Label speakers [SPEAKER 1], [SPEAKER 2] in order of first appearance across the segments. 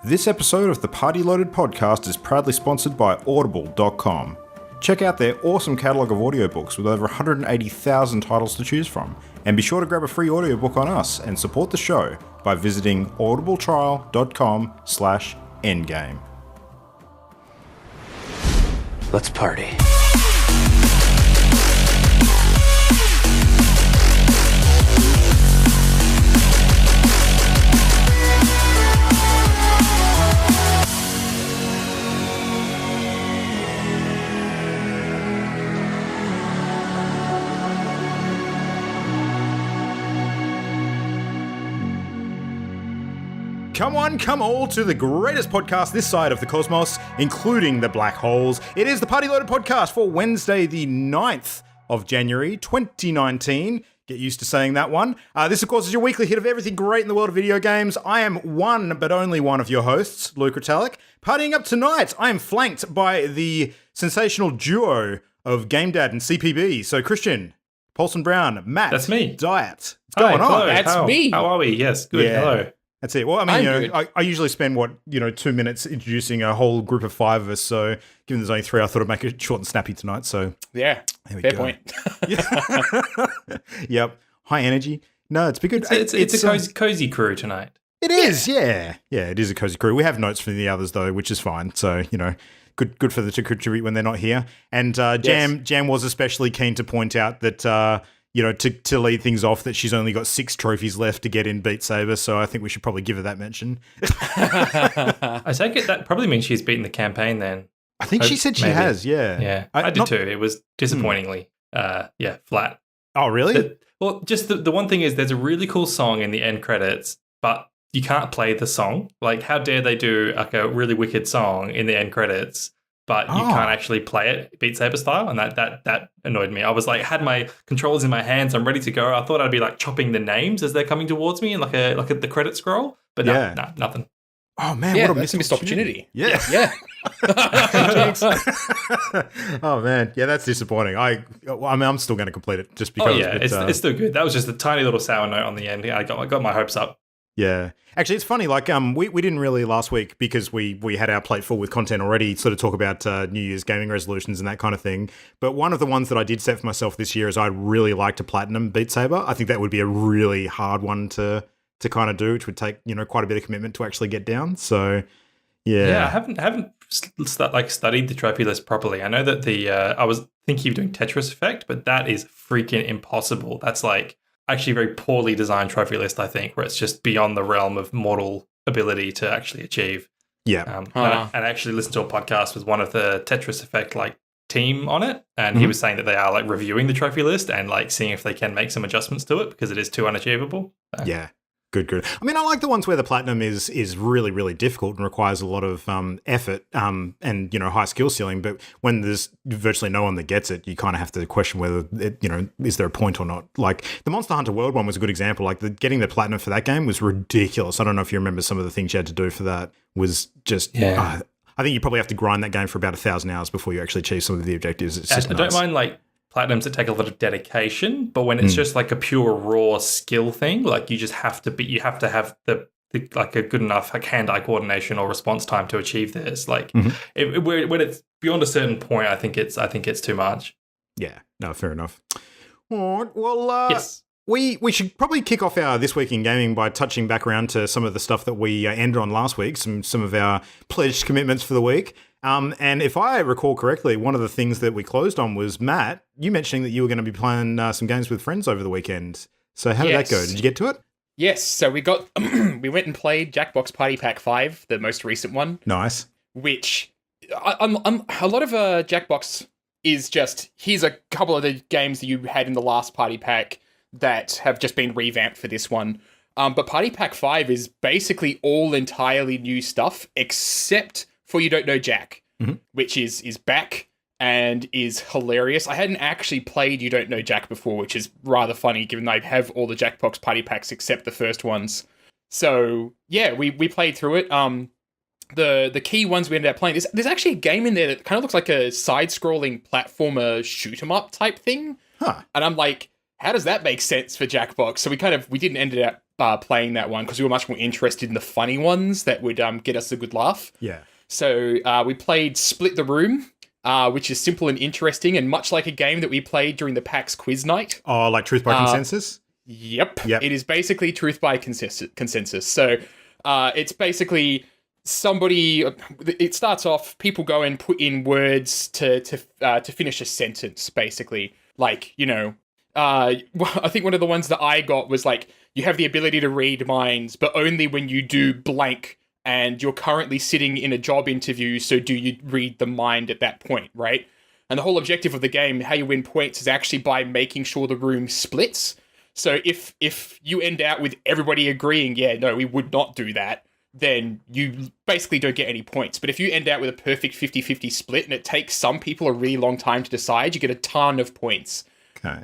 [SPEAKER 1] This episode of the Party Loaded podcast is proudly sponsored by Audible.com. Check out their awesome catalogue of audiobooks with over 180,000 titles to choose from. And be sure to grab a free audiobook on us and support the show by visiting audibletrial.com/endgame.
[SPEAKER 2] Let's party.
[SPEAKER 1] Come all to the greatest podcast this side of the cosmos, including the black holes. It is the Party Loaded podcast for Wednesday, the 9th of January, 2019. Get used to saying that one. This, of course, is your weekly hit of everything great in the world of video games. I am one, but only one of your hosts, Luke Ritalik. Partying up tonight, I am flanked by the sensational duo of Game Dad and CPB. So, Christian, Paulson Brown, Matt.
[SPEAKER 3] That's me.
[SPEAKER 1] Diet. What's going on?
[SPEAKER 4] That's me.
[SPEAKER 3] How are we? Yes, good.
[SPEAKER 1] Yeah.
[SPEAKER 3] Hello.
[SPEAKER 1] That's it. Well, I mean, I usually spend, 2 minutes introducing a whole group of five of us. So, given there's only three, I thought I'd make it short and snappy tonight. So,
[SPEAKER 4] yeah, fair point.
[SPEAKER 1] Yep. High energy. No, it's been good.
[SPEAKER 3] It's a cozy crew tonight.
[SPEAKER 1] It is, yeah. Yeah, it is a cozy crew. We have notes from the others, though, which is fine. So, good for them to contribute when they're not here. And Jam was especially keen to point out that, to lead things off, that she's only got 6 trophies left to get in Beat Saber. So I think we should probably give her that mention.
[SPEAKER 3] I take it that probably means she's beaten the campaign then.
[SPEAKER 1] I think she said she has, yeah.
[SPEAKER 3] Yeah, I did too. It was disappointingly, flat.
[SPEAKER 1] Oh, really?
[SPEAKER 3] Just the one thing is there's a really cool song in the end credits, but you can't play the song. Like, how dare they do like a really wicked song in the end credits, but you can't actually play it Beat Saber style, and that annoyed me. I was like, had my controllers in my hands, I'm ready to go. I thought I'd be like chopping the names as they're coming towards me, and like the credit scroll, but no, nothing.
[SPEAKER 1] Oh man,
[SPEAKER 4] what
[SPEAKER 1] a
[SPEAKER 4] missed opportunity.
[SPEAKER 1] Yeah. Oh man, yeah, that's disappointing. I'm still going to complete it just because.
[SPEAKER 3] Oh yeah, it's still good. That was just a tiny little sour note on the end. I got my hopes up.
[SPEAKER 1] Yeah. Actually, it's funny, like, we didn't really last week because we had our plate full with content already, sort of talk about New Year's gaming resolutions and that kind of thing. But one of the ones that I did set for myself this year is I'd really like to platinum Beat Saber. I think that would be a really hard one to kind of do, which would take, quite a bit of commitment to actually get down. So, yeah.
[SPEAKER 3] Yeah, I haven't studied the trophy list properly. I know that I was thinking of doing Tetris Effect, but that is freaking impossible. That's like actually a very poorly designed trophy list, I think, where it's just beyond the realm of mortal ability to actually achieve.
[SPEAKER 1] Yeah.
[SPEAKER 3] And I actually listened to a podcast with one of the Tetris Effect team on it, and he was saying that they are reviewing the trophy list and seeing if they can make some adjustments to it because it is too unachievable.
[SPEAKER 1] Yeah. Good. I mean, I like the ones where the platinum is really, really difficult and requires a lot of effort and, high skill ceiling. But when there's virtually no one that gets it, you kind of have to question whether, is there a point or not? Like, the Monster Hunter World one was a good example. Like, getting the platinum for that game was ridiculous. I don't know if you remember some of the things you had to do for that was just... I think you probably have to grind that game for about 1,000 hours before you actually achieve some of the objectives. It's just nuts.
[SPEAKER 3] I don't mind, platinums that take a lot of dedication, but when it's just a pure raw skill thing, you just have to have the a good enough hand-eye coordination or response time to achieve this. When it's beyond a certain point, I think it's too much.
[SPEAKER 1] Yeah, no, fair enough. All right, well,
[SPEAKER 3] yes.
[SPEAKER 1] We should probably kick off our This Week in Gaming by touching back around to some of the stuff that we ended on last week, some of our pledged commitments for the week. And if I recall correctly, one of the things that we closed on was, Matt, you mentioning that you were going to be playing some games with friends over the weekend. So how did that go? Did you get to it?
[SPEAKER 4] Yes. So we went and played Jackbox Party Pack 5, the most recent one.
[SPEAKER 1] Nice.
[SPEAKER 4] Which a lot of Jackbox is just, here's a couple of the games that you had in the last Party Pack that have just been revamped for this one. But Party Pack 5 is basically all entirely new stuff, except for You Don't Know Jack, which is back and is hilarious. I hadn't actually played You Don't Know Jack before, which is rather funny, given I have all the Jackbox Party Packs except the first ones. So, yeah, we played through it. The key ones we ended up playing, there's actually a game in there that kind of looks like a side-scrolling platformer shoot-'em-up type thing.
[SPEAKER 1] Huh.
[SPEAKER 4] And I'm like, how does that make sense for Jackbox? So we didn't end up playing that one because we were much more interested in the funny ones that would get us a good laugh.
[SPEAKER 1] Yeah.
[SPEAKER 4] So we played Split the Room, which is simple and interesting, and much like a game that we played during the PAX quiz night.
[SPEAKER 1] Oh, like Truth by Consensus?
[SPEAKER 4] Yep. It is basically Truth by Consensus. So it's basically somebody. It starts off, people go and put in words to finish a sentence, basically. Like, I think one of the ones that I got was like, you have the ability to read minds, but only when you do blank, and you're currently sitting in a job interview, so do you read the mind at that point, right? And the whole objective of the game, how you win points, is actually by making sure the room splits. So if you end out with everybody agreeing, yeah, no, we would not do that, then you basically don't get any points. But if you end out with a perfect 50-50 split, and it takes some people a really long time to decide, you get a ton of points.
[SPEAKER 1] Okay.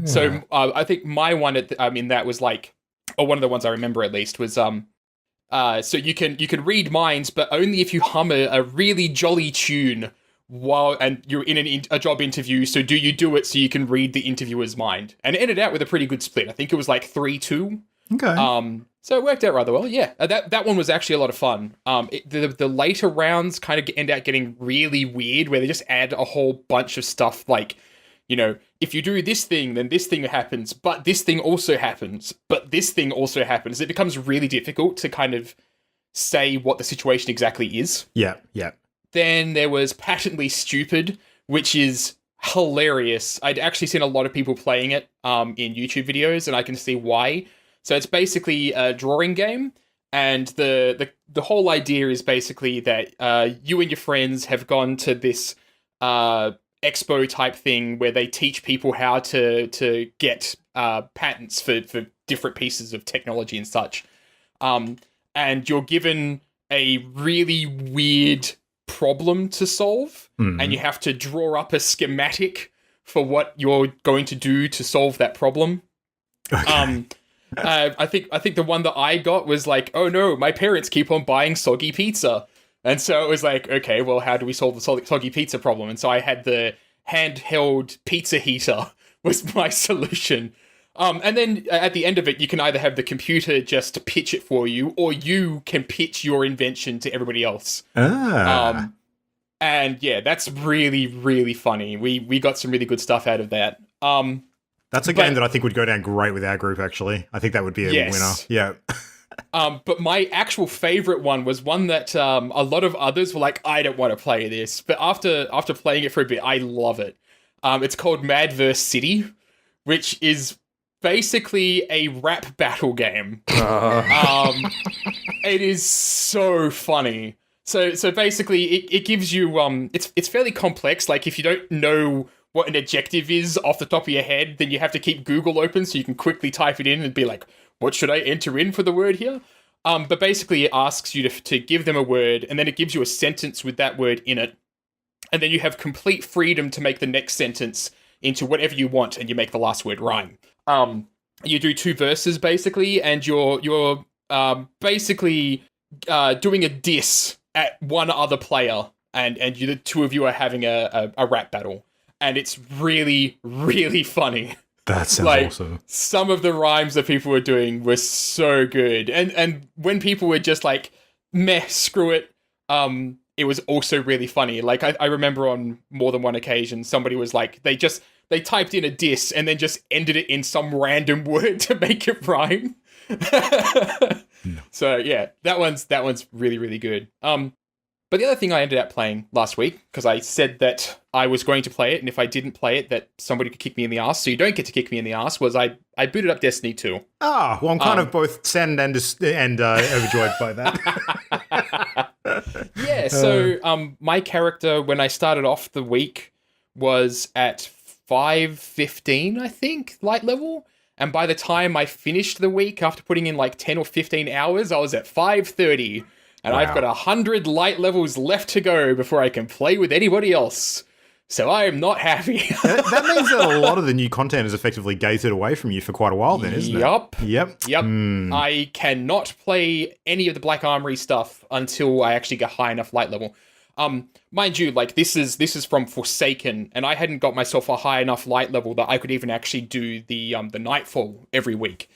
[SPEAKER 4] So I think my one in that was like, or one of the ones I remember at least was so you can read minds, but only if you hum a really jolly tune and you're in a job interview. So do you do it so you can read the interviewer's mind? And it ended out with a pretty good split. I think it was like 3-2.
[SPEAKER 1] Okay.
[SPEAKER 4] So it worked out rather well. Yeah, that one was actually a lot of fun. The later rounds kind of end out getting really weird, where they just add a whole bunch of stuff like, if you do this thing, then this thing happens, but this thing also happens, but this thing also happens. It becomes really difficult to kind of say what the situation exactly is.
[SPEAKER 1] Yeah.
[SPEAKER 4] Then there was Patently Stupid, which is hilarious. I'd actually seen a lot of people playing it in YouTube videos, and I can see why. So it's basically a drawing game, and the whole idea is basically that you and your friends have gone to this expo type thing where they teach people how to get patents for different pieces of technology and such. And you're given a really weird problem to solve, and you have to draw up a schematic for what you're going to do to solve that problem. Okay. I think the one that I got was like, oh no, my parents keep on buying soggy pizza. And so it was like, okay, well, how do we solve the soggy pizza problem? And so I had the handheld pizza heater was my solution. And then at the end of it, you can either have the computer just pitch it for you, or you can pitch your invention to everybody else. And yeah, that's really, really funny. We got some really good stuff out of that.
[SPEAKER 1] That's a game that I think would go down great with our group, actually. I think that would be a winner. Yeah.
[SPEAKER 4] But my actual favorite one was one that a lot of others were like, I don't want to play this. But after playing it for a bit, I love it. It's called Madverse City, which is basically a rap battle game. It is so funny. So basically, it gives you it's fairly complex. Like, if you don't know what an adjective is off the top of your head, then you have to keep Google open so you can quickly type it in and be like, what should I enter in for the word here? But basically, it asks you to give them a word, and then it gives you a sentence with that word in it. And then you have complete freedom to make the next sentence into whatever you want, and you make the last word rhyme. You do 2 verses, basically, and you're basically doing a diss at one other player, and the two of you are having a rap battle. And it's really, really funny.
[SPEAKER 1] That sounds awesome.
[SPEAKER 4] Some of the rhymes that people were doing were so good. And when people were just like, meh, screw it, it was also really funny. Like, I remember on more than one occasion, somebody was like, they typed in a diss and then just ended it in some random word to make it rhyme. No. So yeah, that one's really, really good. But the other thing I ended up playing last week, because I said that I was going to play it, and if I didn't play it, that somebody could kick me in the ass, so you don't get to kick me in the ass, was I booted up Destiny 2.
[SPEAKER 1] Ah, well, I'm kind of both saddened and overjoyed by that.
[SPEAKER 4] Yeah, so my character, when I started off the week, was at 515, I think, light level. And by the time I finished the week, after putting in like 10 or 15 hours, I was at 530. And wow. I've got 100 light levels left to go before I can play with anybody else. So I am not happy.
[SPEAKER 1] That means that a lot of the new content is effectively gated away from you for quite a while then, isn't it? Yep.
[SPEAKER 4] I cannot play any of the Black Armory stuff until I actually get high enough light level. Mind you, like, this is from Forsaken, and I hadn't got myself a high enough light level that I could even actually do the Nightfall every week.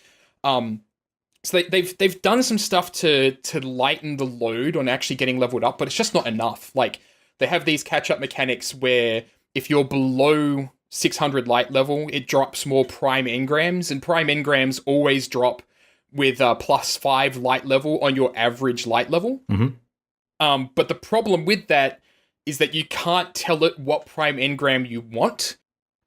[SPEAKER 4] So they've done some stuff to lighten the load on actually getting leveled up, but it's just not enough. Like, they have these catch-up mechanics where if you're below 600 light level, it drops more prime engrams, and prime engrams always drop with +5 light level on your average light level.
[SPEAKER 1] Mm-hmm.
[SPEAKER 4] But the problem with that is that you can't tell it what prime engram you want.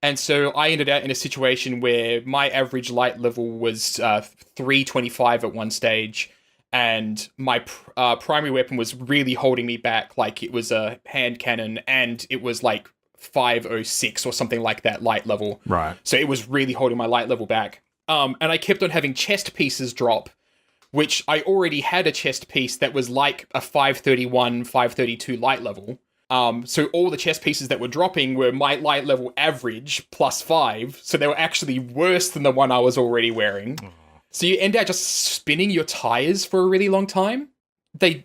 [SPEAKER 4] And so I ended up in a situation where my average light level was 325 at one stage, and my primary weapon was really holding me back. Like, it was a hand cannon, and it was like 506 or something like that light level.
[SPEAKER 1] Right.
[SPEAKER 4] So it was really holding my light level back. And I kept on having chest pieces drop, which I already had a chest piece that was like a 531, 532 light level. So all the chest pieces that were dropping were my light level average +5, so they were actually worse than the one I was already wearing. So you end up just spinning your tires for a really long time. The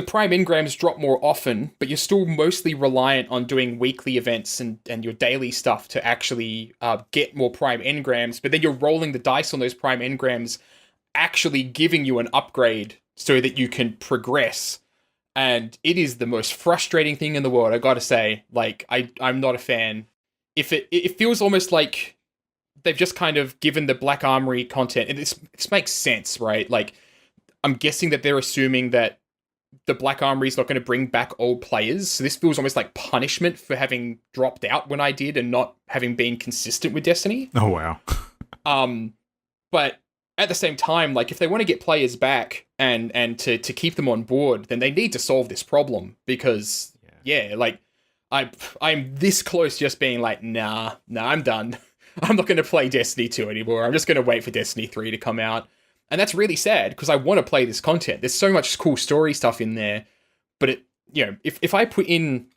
[SPEAKER 4] prime engrams drop more often, but you're still mostly reliant on doing weekly events and your daily stuff to actually get more prime engrams, but then you're rolling the dice on those prime engrams, actually giving you an upgrade so that you can progress. And it is the most frustrating thing in the world, I gotta say. Like, I'm not a fan. It feels almost like they've just kind of given the Black Armory content, and this makes sense, right? Like, I'm guessing that they're assuming that the Black Armory is not going to bring back old players, so this feels almost like punishment for having dropped out when I did and not having been consistent with Destiny.
[SPEAKER 1] Oh, wow.
[SPEAKER 4] But at the same time, like, if they want to get players back and to keep them on board, then they need to solve this problem, because like, I'm this close just being like, nah, I'm done. I'm not going to play Destiny 2 anymore. I'm just going to wait for Destiny 3 to come out. And that's really sad, because I want to play this content. There's so much cool story stuff in there, but if I put in,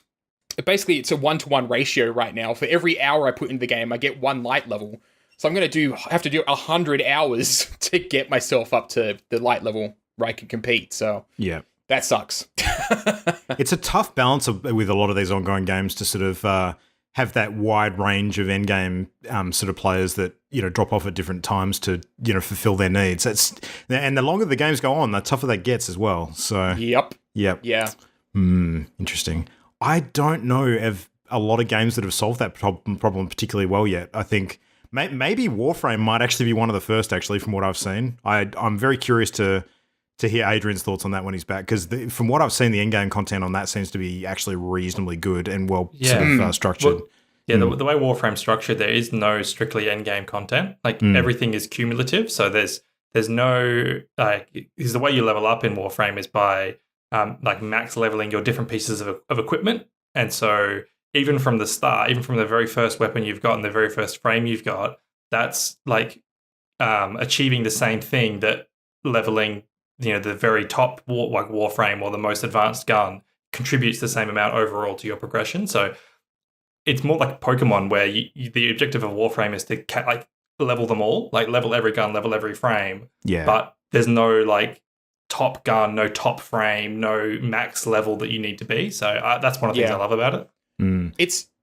[SPEAKER 4] basically it's a 1-to-1 ratio right now. For every hour I put into the game, I get 1 light level. So I'm going to have to do 100 hours to get myself up to the light level where I can compete. So
[SPEAKER 1] yeah,
[SPEAKER 4] that sucks.
[SPEAKER 1] It's a tough balance with a lot of these ongoing games to sort of have that wide range of endgame sort of players that, drop off at different times to, fulfill their needs. And the longer the games go on, the tougher that gets as well. So
[SPEAKER 4] Yep.
[SPEAKER 1] Yeah. Interesting. I don't know of a lot of games that have solved that problem particularly well yet. I think maybe Warframe might actually be one of the first, actually, from what I've seen. I'm very curious to hear Adrian's thoughts on that when he's back, because from what I've seen, the endgame content on that seems to be actually reasonably good and well sort of structured.
[SPEAKER 3] Well, the way Warframe's structured, there is no strictly endgame content. Like, everything is cumulative, so there's no, because the way you level up in Warframe is by max leveling your different pieces of equipment. And so even from the start, even from the very first weapon you've got and the very first frame you've got, that's like achieving the same thing that leveling, the very top Warframe or the most advanced gun contributes the same amount overall to your progression. So it's more like Pokemon, where the objective of Warframe is to level them all, like level every gun, level every frame.
[SPEAKER 1] Yeah.
[SPEAKER 3] But there's no top gun, no top frame, no max level that you need to be. So that's one of the things I love about it.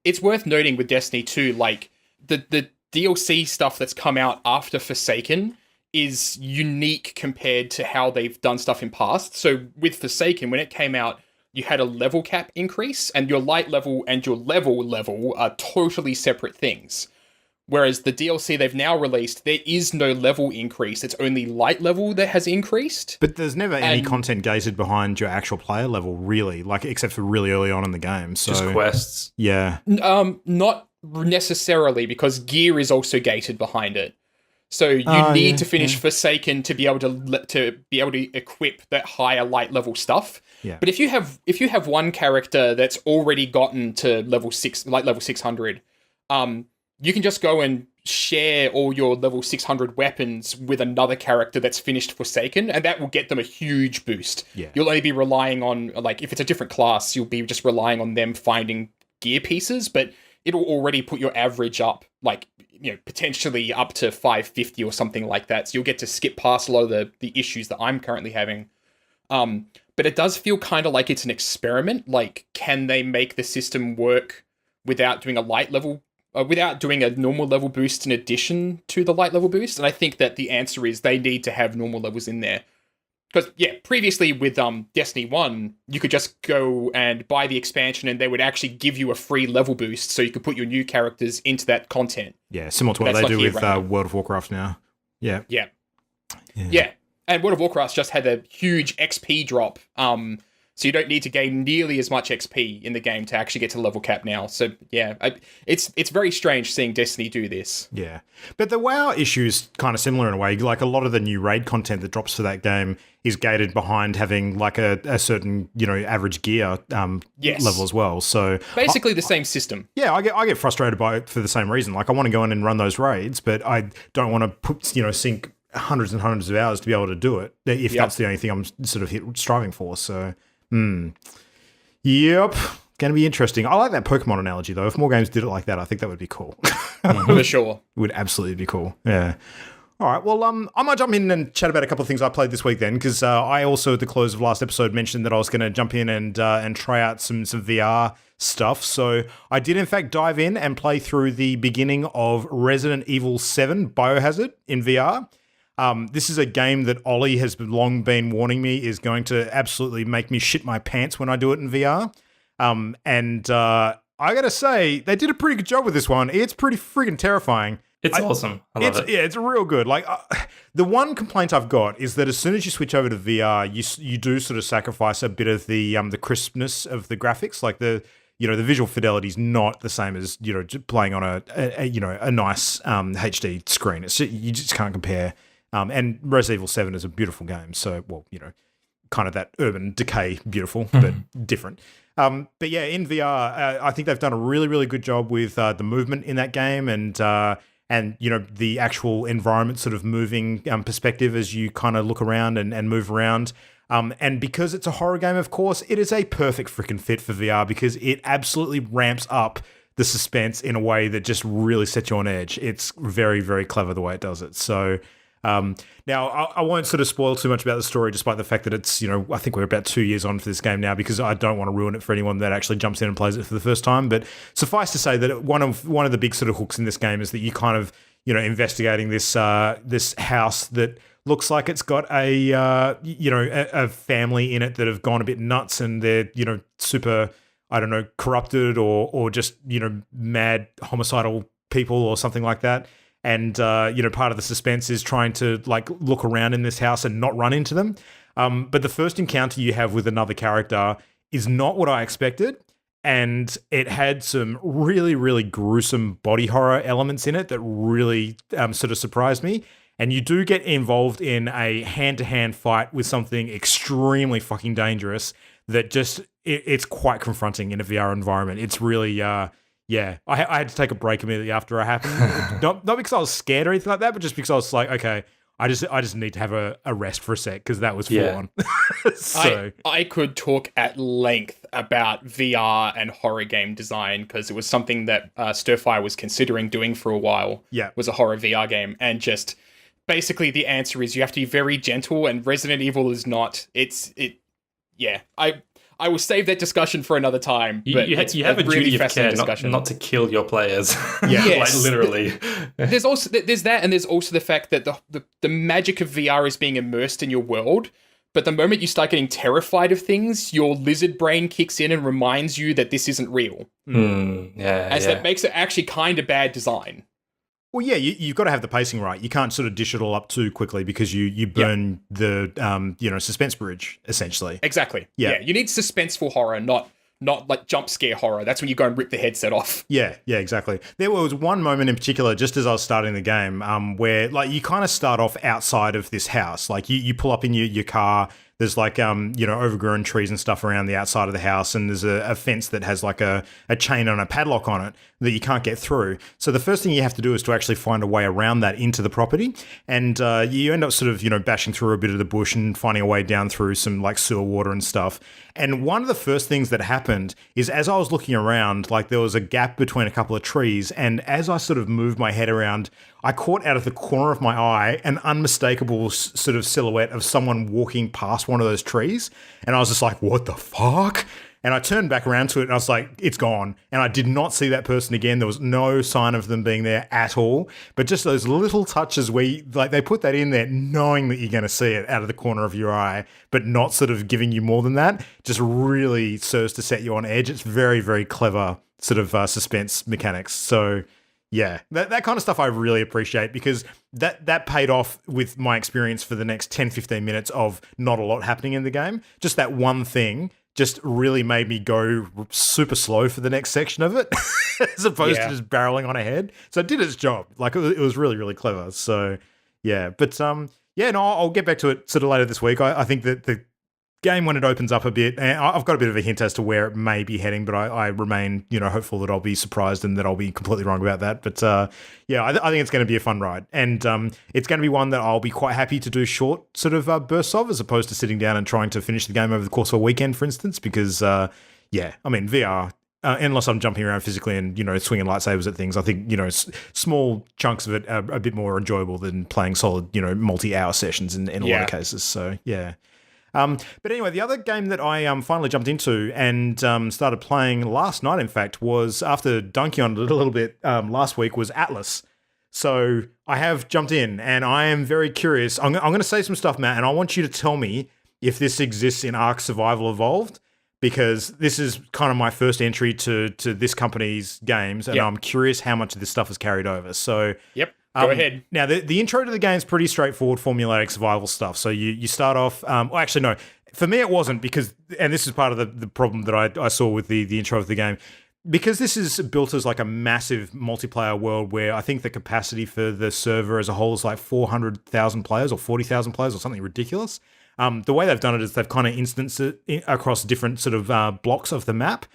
[SPEAKER 4] It's worth noting with Destiny 2, like, the DLC stuff that's come out after Forsaken is unique compared to how they've done stuff in past. So with Forsaken, when it came out, you had a level cap increase, and your light level and your level are totally separate things. Whereas the DLC they've now released, there is no level increase. It's only light level that has increased.
[SPEAKER 1] But there's never any content gated behind your actual player level, really, except for really early on in the game. So,
[SPEAKER 3] just quests.
[SPEAKER 1] Yeah.
[SPEAKER 4] Not necessarily, because gear is also gated behind it. So you need to finish Forsaken to be able to equip that higher light level stuff.
[SPEAKER 1] Yeah.
[SPEAKER 4] But if you have one character that's already gotten to level 600, you can just go and share all your level 600 weapons with another character that's finished Forsaken, and that will get them a huge boost.
[SPEAKER 1] Yeah. You'll
[SPEAKER 4] only be relying on, if it's a different class, you'll be just relying on them finding gear pieces, but it'll already put your average up, potentially up to 550 or something like that. So you'll get to skip past a lot of the issues that I'm currently having. But it does feel kind of like it's an experiment. Like, can they make the system work without doing a light level without doing a normal level boost in addition to the light level boost? And I think that the answer is they need to have normal levels in there. Because, previously with Destiny 1, you could just go and buy the expansion and they would actually give you a free level boost so you could put your new characters into that content.
[SPEAKER 1] Yeah, similar to what they do with World of Warcraft now. Yeah.
[SPEAKER 4] Yeah. And World of Warcraft just had a huge XP drop. So you don't need to gain nearly as much XP in the game to actually get to level cap now. So it's very strange seeing Destiny do this.
[SPEAKER 1] Yeah, but the WoW issue is kind of similar in a way. Like a lot of the new raid content that drops for that game is gated behind having like a certain average gear level as well. So
[SPEAKER 4] basically the same system.
[SPEAKER 1] Yeah, I get frustrated by it for the same reason. Like I want to go in and run those raids, but I don't want to put sink hundreds and hundreds of hours to be able to do it if that's the only thing I'm sort of striving for. So. Yep. Going to be interesting. I like that Pokemon analogy, though. If more games did it like that, I think that would be cool.
[SPEAKER 4] For sure.
[SPEAKER 1] It would absolutely be cool. Yeah. All right. Well, I might jump in and chat about a couple of things I played this week then, because I also, at the close of last episode, mentioned that I was going to jump in and try out some VR stuff. So I did, in fact, dive in and play through the beginning of Resident Evil 7 Biohazard in VR. This is a game that Ollie has long been warning me is going to absolutely make me shit my pants when I do it in VR. I gotta say, they did a pretty good job with this one. It's pretty freaking terrifying.
[SPEAKER 3] It's awesome. I love it.
[SPEAKER 1] Yeah, it's real good. Like the one complaint I've got is that as soon as you switch over to VR, you do sort of sacrifice a bit of the crispness of the graphics. Like the visual fidelity is not the same as playing on a nice HD screen. You just can't compare. And Resident Evil 7 is a beautiful game. So, kind of that urban decay beautiful, but different. But yeah, in VR, I think they've done a really, really good job with the movement in that game and the actual environment sort of moving perspective as you kind of look around and move around. And because it's a horror game, of course, it is a perfect freaking fit for VR because it absolutely ramps up the suspense in a way that just really sets you on edge. It's very, very clever the way it does it. So... now, I won't sort of spoil too much about the story, despite the fact that it's, I think we're about 2 years on for this game now, because I don't want to ruin it for anyone that actually jumps in and plays it for the first time. But suffice to say that one of the big sort of hooks in this game is that you kind of, investigating this house that looks like it's got a family in it that have gone a bit nuts and they're, super, I don't know, corrupted or just, mad homicidal people or something like that. And, part of the suspense is trying to look around in this house and not run into them. But the first encounter you have with another character is not what I expected. And it had some really, really gruesome body horror elements in it that really sort of surprised me. And you do get involved in a hand-to-hand fight with something extremely fucking dangerous that just, it's quite confronting in a VR environment. It's really... Yeah, I had to take a break immediately after it happened. not because I was scared or anything like that, but just because I was like, okay, I just need to have a rest for a sec because that was full on. So
[SPEAKER 4] I could talk at length about VR and horror game design because it was something that Stirfire was considering doing for a while.
[SPEAKER 1] Yeah,
[SPEAKER 4] was a horror VR game, and just basically the answer is you have to be very gentle, and Resident Evil is not. I will save that discussion for another time. But
[SPEAKER 3] you have a
[SPEAKER 4] really
[SPEAKER 3] duty of care not to kill your players.
[SPEAKER 1] Yeah,
[SPEAKER 3] yes. Literally.
[SPEAKER 4] There's that, and there's also the fact that the magic of VR is being immersed in your world. But the moment you start getting terrified of things, your lizard brain kicks in and reminds you that this isn't real. That makes it actually kind of bad design.
[SPEAKER 1] Well, yeah, you've got to have the pacing right. You can't sort of dish it all up too quickly because you burn the suspense bridge essentially.
[SPEAKER 4] Exactly. Yeah, you need suspenseful horror, not like jump scare horror. That's when you go and rip the headset off. Yeah,
[SPEAKER 1] exactly. There was one moment in particular, just as I was starting the game, where you kind of start off outside of this house. Like you pull up in your car. There's overgrown trees and stuff around the outside of the house, and there's a fence that has a chain and a padlock on it that you can't get through. So the first thing you have to do is to actually find a way around that into the property, and you end up sort of bashing through a bit of the bush and finding a way down through some sewer water and stuff. And one of the first things that happened is as I was looking around, there was a gap between a couple of trees, and as I sort of moved my head around, I caught out of the corner of my eye an unmistakable sort of silhouette of someone walking past one of those trees. And I was just like, what the fuck? And I turned back around to it and I was like, it's gone. And I did not see that person again. There was no sign of them being there at all. But just those little touches where they put that in there knowing that you're going to see it out of the corner of your eye, but not sort of giving you more than that, just really serves to set you on edge. It's very, very clever sort of suspense mechanics. So yeah, that kind of stuff I really appreciate, because that paid off with my experience for the next 10, 15 minutes of not a lot happening in the game. Just that one thing just really made me go super slow for the next section of it, as opposed to just barreling on ahead. So it did its job. Like, it was really, really clever. So yeah, but I'll get back to it sort of later this week. I think that the game, when it opens up a bit, and I've got a bit of a hint as to where it may be heading, but I remain, hopeful that I'll be surprised and that I'll be completely wrong about that. But I think it's going to be a fun ride, and it's going to be one that I'll be quite happy to do short sort of bursts of, as opposed to sitting down and trying to finish the game over the course of a weekend, for instance, because VR, unless I'm jumping around physically and, swinging lightsabers at things, I think, small chunks of it are a bit more enjoyable than playing solid, multi-hour sessions in a lot of cases. So, yeah. But anyway, the other game that I finally jumped into and started playing last night, in fact, was, after dunking on it a little bit last week, was Atlas. So I have jumped in, and I am very curious. I'm going to say some stuff, Matt, and I want you to tell me if this exists in Ark Survival Evolved, because this is kind of my first entry to this company's games, and I'm curious how much of this stuff is carried over. So
[SPEAKER 4] yep. Go ahead.
[SPEAKER 1] Now, the intro to the game is pretty straightforward, formulaic survival stuff. So you start off... actually, no. For me, it wasn't, because... And this is part of the problem that I saw with the intro of the game. Because this is built as like a massive multiplayer world where I think the capacity for the server as a whole is like 400,000 players or 40,000 players or something ridiculous. The way they've done it is they've kind of instanced it across different sort of blocks of the map,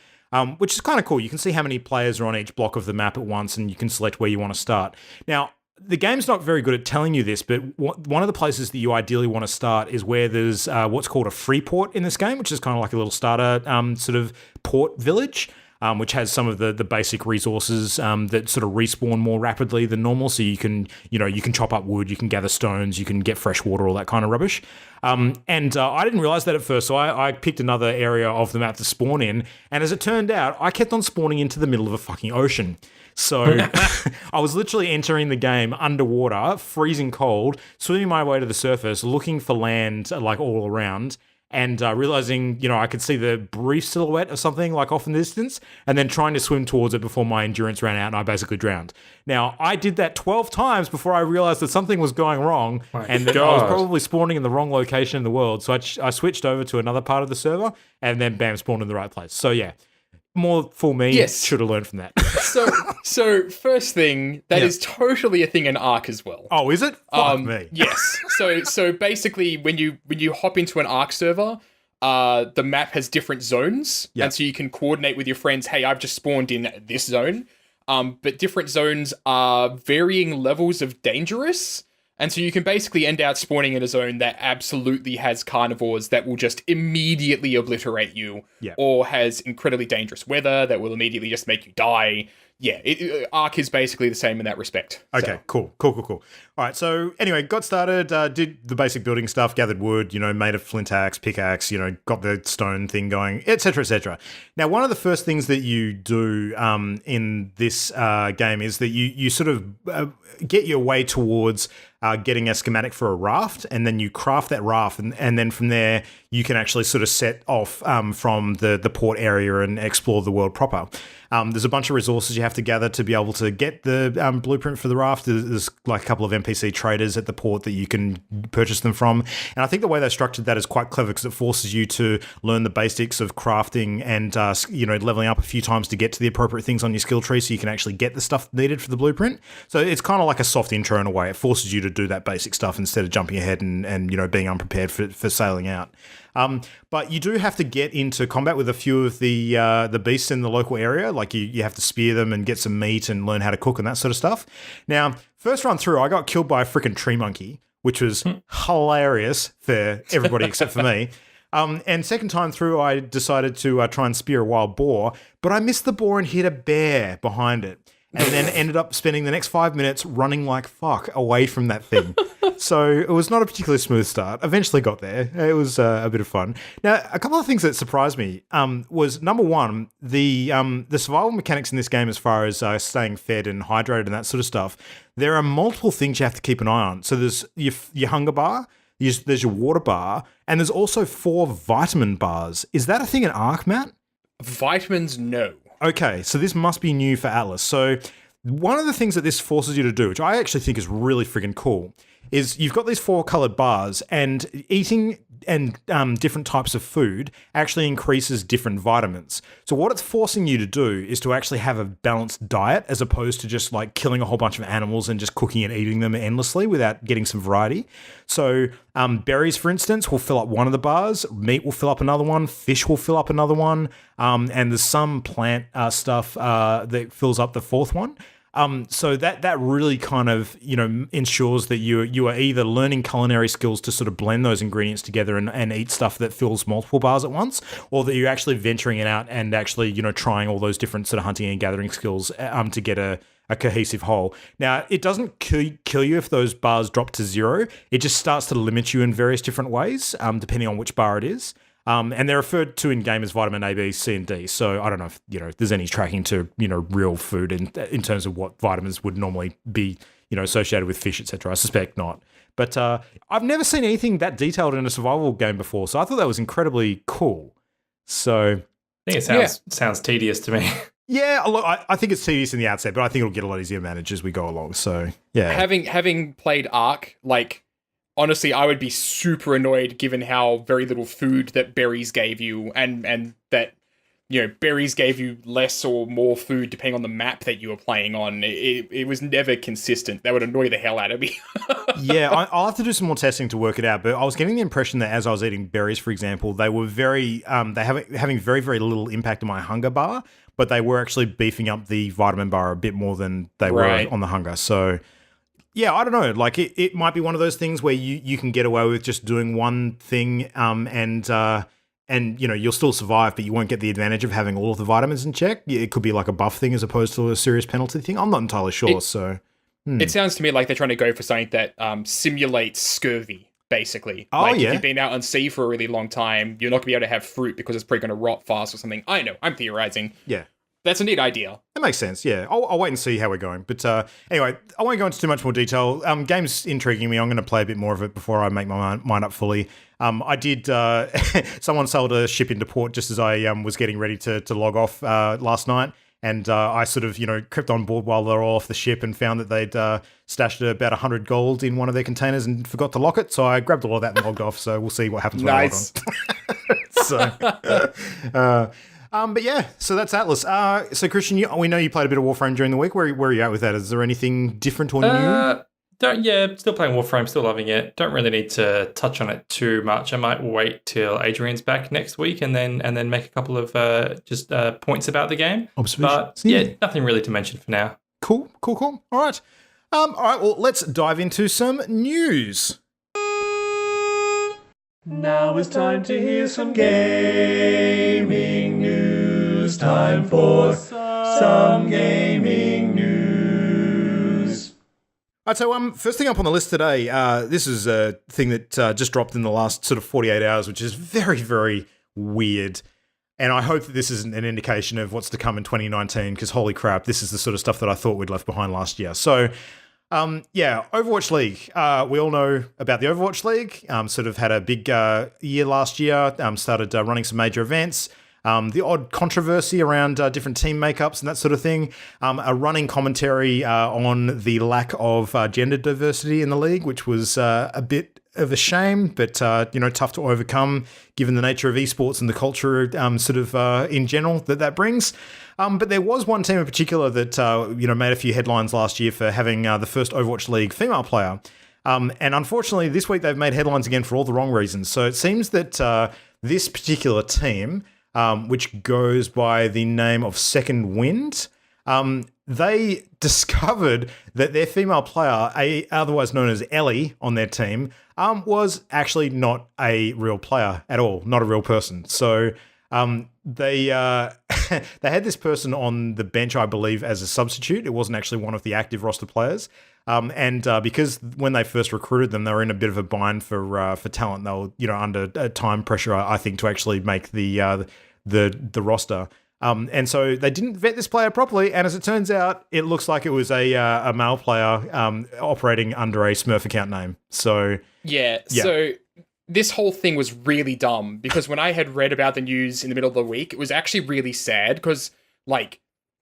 [SPEAKER 1] which is kind of cool. You can see how many players are on each block of the map at once, and you can select where you want to start. Now, the game's not very good at telling you this, but one of the places that you ideally want to start is where there's what's called a free port in this game, which is kind of like a little starter sort of port village, which has some of the basic resources that sort of respawn more rapidly than normal. So you can chop up wood, you can gather stones, you can get fresh water, all that kind of rubbish. I didn't realize that at first, so I picked another area of the map to spawn in, and as it turned out, I kept on spawning into the middle of a fucking ocean. So I was literally entering the game underwater, freezing cold, swimming my way to the surface, looking for land like all around, and realizing, I could see the brief silhouette of something like off in the distance, and then trying to swim towards it before my endurance ran out and I basically drowned. Now, I did that 12 times before I realized that something was going wrong, and that I was probably spawning in the wrong location in the world. So I switched over to another part of the server, and then bam, spawned in the right place. So yeah. More for me, should have learned from that.
[SPEAKER 4] So first thing, that is totally a thing in Ark as well.
[SPEAKER 1] Oh, is it? Fuck me.
[SPEAKER 4] Yes. So basically, when you hop into an Ark server, the map has different zones, and so you can coordinate with your friends. Hey, I've just spawned in this zone, but different zones are varying levels of dangerous. And so you can basically end out spawning in a zone that absolutely has carnivores that will just immediately obliterate you, or has incredibly dangerous weather that will immediately just make you die. Yeah, Ark is basically the same in that respect.
[SPEAKER 1] Okay, cool. All right, so anyway, got started, did the basic building stuff, gathered wood, made a flint axe, pickaxe, got the stone thing going, etc., etc. Now, one of the first things that you do in this game is that you sort of get your way towards getting a schematic for a raft, and then you craft that raft, and then from there you can actually sort of set off from the port area and explore the world proper. There's a bunch of resources you have to gather to be able to get the blueprint for the raft. There's like a couple of NPC traders at the port that you can purchase them from. And I think the way they structured that is quite clever, because it forces you to learn the basics of crafting and, leveling up a few times to get to the appropriate things on your skill tree so you can actually get the stuff needed for the blueprint. So it's kind of like a soft intro in a way. It forces you to do that basic stuff instead of jumping ahead and being unprepared for sailing out. But you do have to get into combat with a few of the beasts in the local area. Like you have to spear them and get some meat and learn how to cook and that sort of stuff. Now, first run through, I got killed by a freaking tree monkey, which was hilarious for everybody except for me. And second time through, I decided to try and spear a wild boar, but I missed the boar and hit a bear behind it. and then ended up spending the next 5 minutes running like fuck away from that thing. So it was not a particularly smooth start. Eventually got there. It was a bit of fun. Now, a couple of things that surprised me was, number one, the survival mechanics in this game as far as staying fed and hydrated and that sort of stuff. There are multiple things you have to keep an eye on. So there's your hunger bar, there's your water bar, and there's also 4 vitamin bars. Is that a thing in Ark, Matt?
[SPEAKER 4] Vitamins, no.
[SPEAKER 1] Okay, so this must be new for Atlas. So one of the things that this forces you to do, which I actually think is really friggin' cool, is you've got these 4 colored bars, and eating and different types of food actually increases different vitamins. So what it's forcing you to do is to actually have a balanced diet, as opposed to just like killing a whole bunch of animals and just cooking and eating them endlessly without getting some variety. So berries, for instance, will fill up one of the bars. Meat will fill up another one. Fish will fill up another one. And there's some plant stuff that fills up the 4th one. So that really kind of, ensures that you are either learning culinary skills to sort of blend those ingredients together and eat stuff that fills multiple bars at once, or that you're actually venturing it out and actually, trying all those different sort of hunting and gathering skills to get a cohesive whole. Now, it doesn't kill you if those bars drop to 0. It just starts to limit you in various different ways, depending on which bar it is. And they're referred to in game as vitamin A, B, C, and D. So I don't know if there's any tracking to real food in terms of what vitamins would normally be associated with fish, etc. I suspect not. But I've never seen anything that detailed in a survival game before, so I thought that was incredibly cool. So
[SPEAKER 3] I think it sounds tedious to me.
[SPEAKER 1] Yeah, look, I think it's tedious in the outset, but I think it'll get a lot easier to manage as we go along. So yeah,
[SPEAKER 4] having played Ark, honestly, I would be super annoyed given how very little food that berries gave you, and that berries gave you less or more food depending on the map that you were playing on. It was never consistent. That would annoy the hell out of me.
[SPEAKER 1] Yeah, I'll have to do some more testing to work it out. But I was getting the impression that as I was eating berries, for example, they were having very, very little impact on my hunger bar, but they were actually beefing up the vitamin bar a bit more than they were on the hunger. So yeah, I don't know. Like it might be one of those things where you can get away with just doing one thing, and you'll still survive, but you won't get the advantage of having all of the vitamins in check. It could be like a buff thing as opposed to a serious penalty thing. I'm not entirely sure.
[SPEAKER 4] It sounds to me like they're trying to go for something that simulates scurvy, basically.
[SPEAKER 1] If
[SPEAKER 4] you've been out on sea for a really long time, you're not going to be able to have fruit because it's probably going to rot fast or something. I know, I'm theorizing.
[SPEAKER 1] Yeah.
[SPEAKER 4] That's a neat idea.
[SPEAKER 1] That makes sense, yeah. I'll wait and see how we're going. But anyway, I won't go into too much more detail. Game's intriguing me. I'm going to play a bit more of it before I make my mind up fully. I did... someone sailed a ship into port just as I was getting ready to log off last night. And I sort of, crept on board while they were all off the ship and found that they'd stashed about 100 gold in one of their containers and forgot to lock it. So I grabbed all of that and logged off. So we'll see what happens when I log on. But yeah, so that's Atlas. So Christian, we know you played a bit of Warframe during the week. Where are you at with that? Is there anything different or new?
[SPEAKER 3] Still playing Warframe, still loving it. Don't really need to touch on it too much. I might wait till Adrian's back next week and then make a couple of points about the game. But yeah, nothing really to mention for now.
[SPEAKER 1] Cool. All right. Well, let's dive into some news.
[SPEAKER 2] Now it's time to hear some gaming news. Time for some gaming news.
[SPEAKER 1] All right, so first thing up on the list today, this is a thing that just dropped in the last sort of 48 hours, which is very, very weird. And I hope that this isn't an indication of what's to come in 2019, because holy crap, this is the sort of stuff that I thought we'd left behind last year. So Overwatch League. We all know about the Overwatch League. Sort of had a big year last year. Started running some major events. The odd controversy around different team makeups and that sort of thing. A running commentary on the lack of gender diversity in the league, which was a bit of a shame, but tough to overcome given the nature of esports and the culture in general that brings. But there was one team in particular that made a few headlines last year for having the first Overwatch League female player. And unfortunately, this week they've made headlines again for all the wrong reasons. So it seems that this particular team, which goes by the name of Second Wind, they discovered that their female player, otherwise known as Ellie on their team, was actually not a real player at all, not a real person. So they they had this person on the bench, I believe, as a substitute. It wasn't actually one of the active roster players. And because when they first recruited them, they were in a bit of a bind for talent. They were, under time pressure, I think, to actually make the roster. And so they didn't vet this player properly. And as it turns out, it looks like it was a male player operating under a Smurf account name. So
[SPEAKER 4] So this whole thing was really dumb because when I had read about the news in the middle of the week, it was actually really sad because,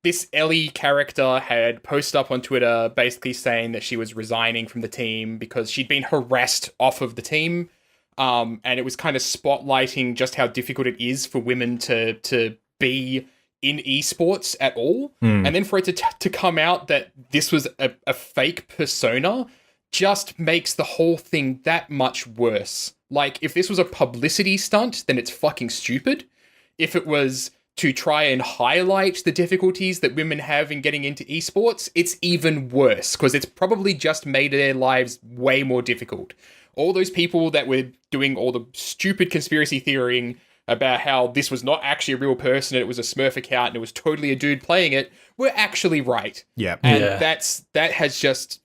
[SPEAKER 4] this Ellie character had posted up on Twitter basically saying that she was resigning from the team because she'd been harassed off of the team. And it was kind of spotlighting just how difficult it is for women to be in esports at all. And then for it to come out that this was a fake persona just makes the whole thing that much worse. If this was a publicity stunt, then it's fucking stupid. If it was to try and highlight the difficulties that women have in getting into esports, it's even worse because it's probably just made their lives way more difficult. All those people that were doing all the stupid conspiracy theorying about how this was not actually a real person and it was a Smurf account and it was totally a dude playing it were actually right.
[SPEAKER 1] Yeah.
[SPEAKER 4] And that has just,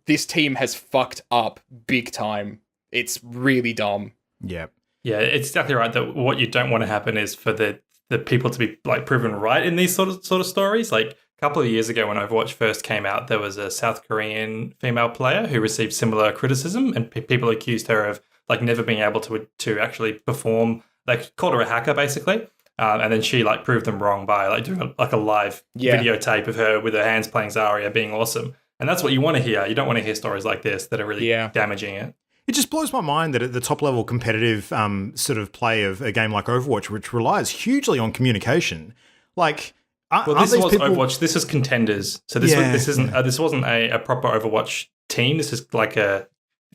[SPEAKER 4] this team has fucked up big time. It's really dumb.
[SPEAKER 1] Yeah.
[SPEAKER 3] Yeah, it's exactly right that what you don't want to happen is for the people to be proven right in these sort of stories. A couple of years ago when Overwatch first came out, there was a South Korean female player who received similar criticism, and people accused her of never being able to actually perform. They called her a hacker basically, and then she proved them wrong by doing a live videotape of her with her hands playing Zarya being awesome. And that's what you want to hear. You don't want to hear stories like this that are really damaging it.
[SPEAKER 1] It just blows my mind that at the top level competitive sort of play of a game like Overwatch, which relies hugely on communication,
[SPEAKER 3] this was Overwatch. This is Contenders. So this wasn't a proper Overwatch team. This is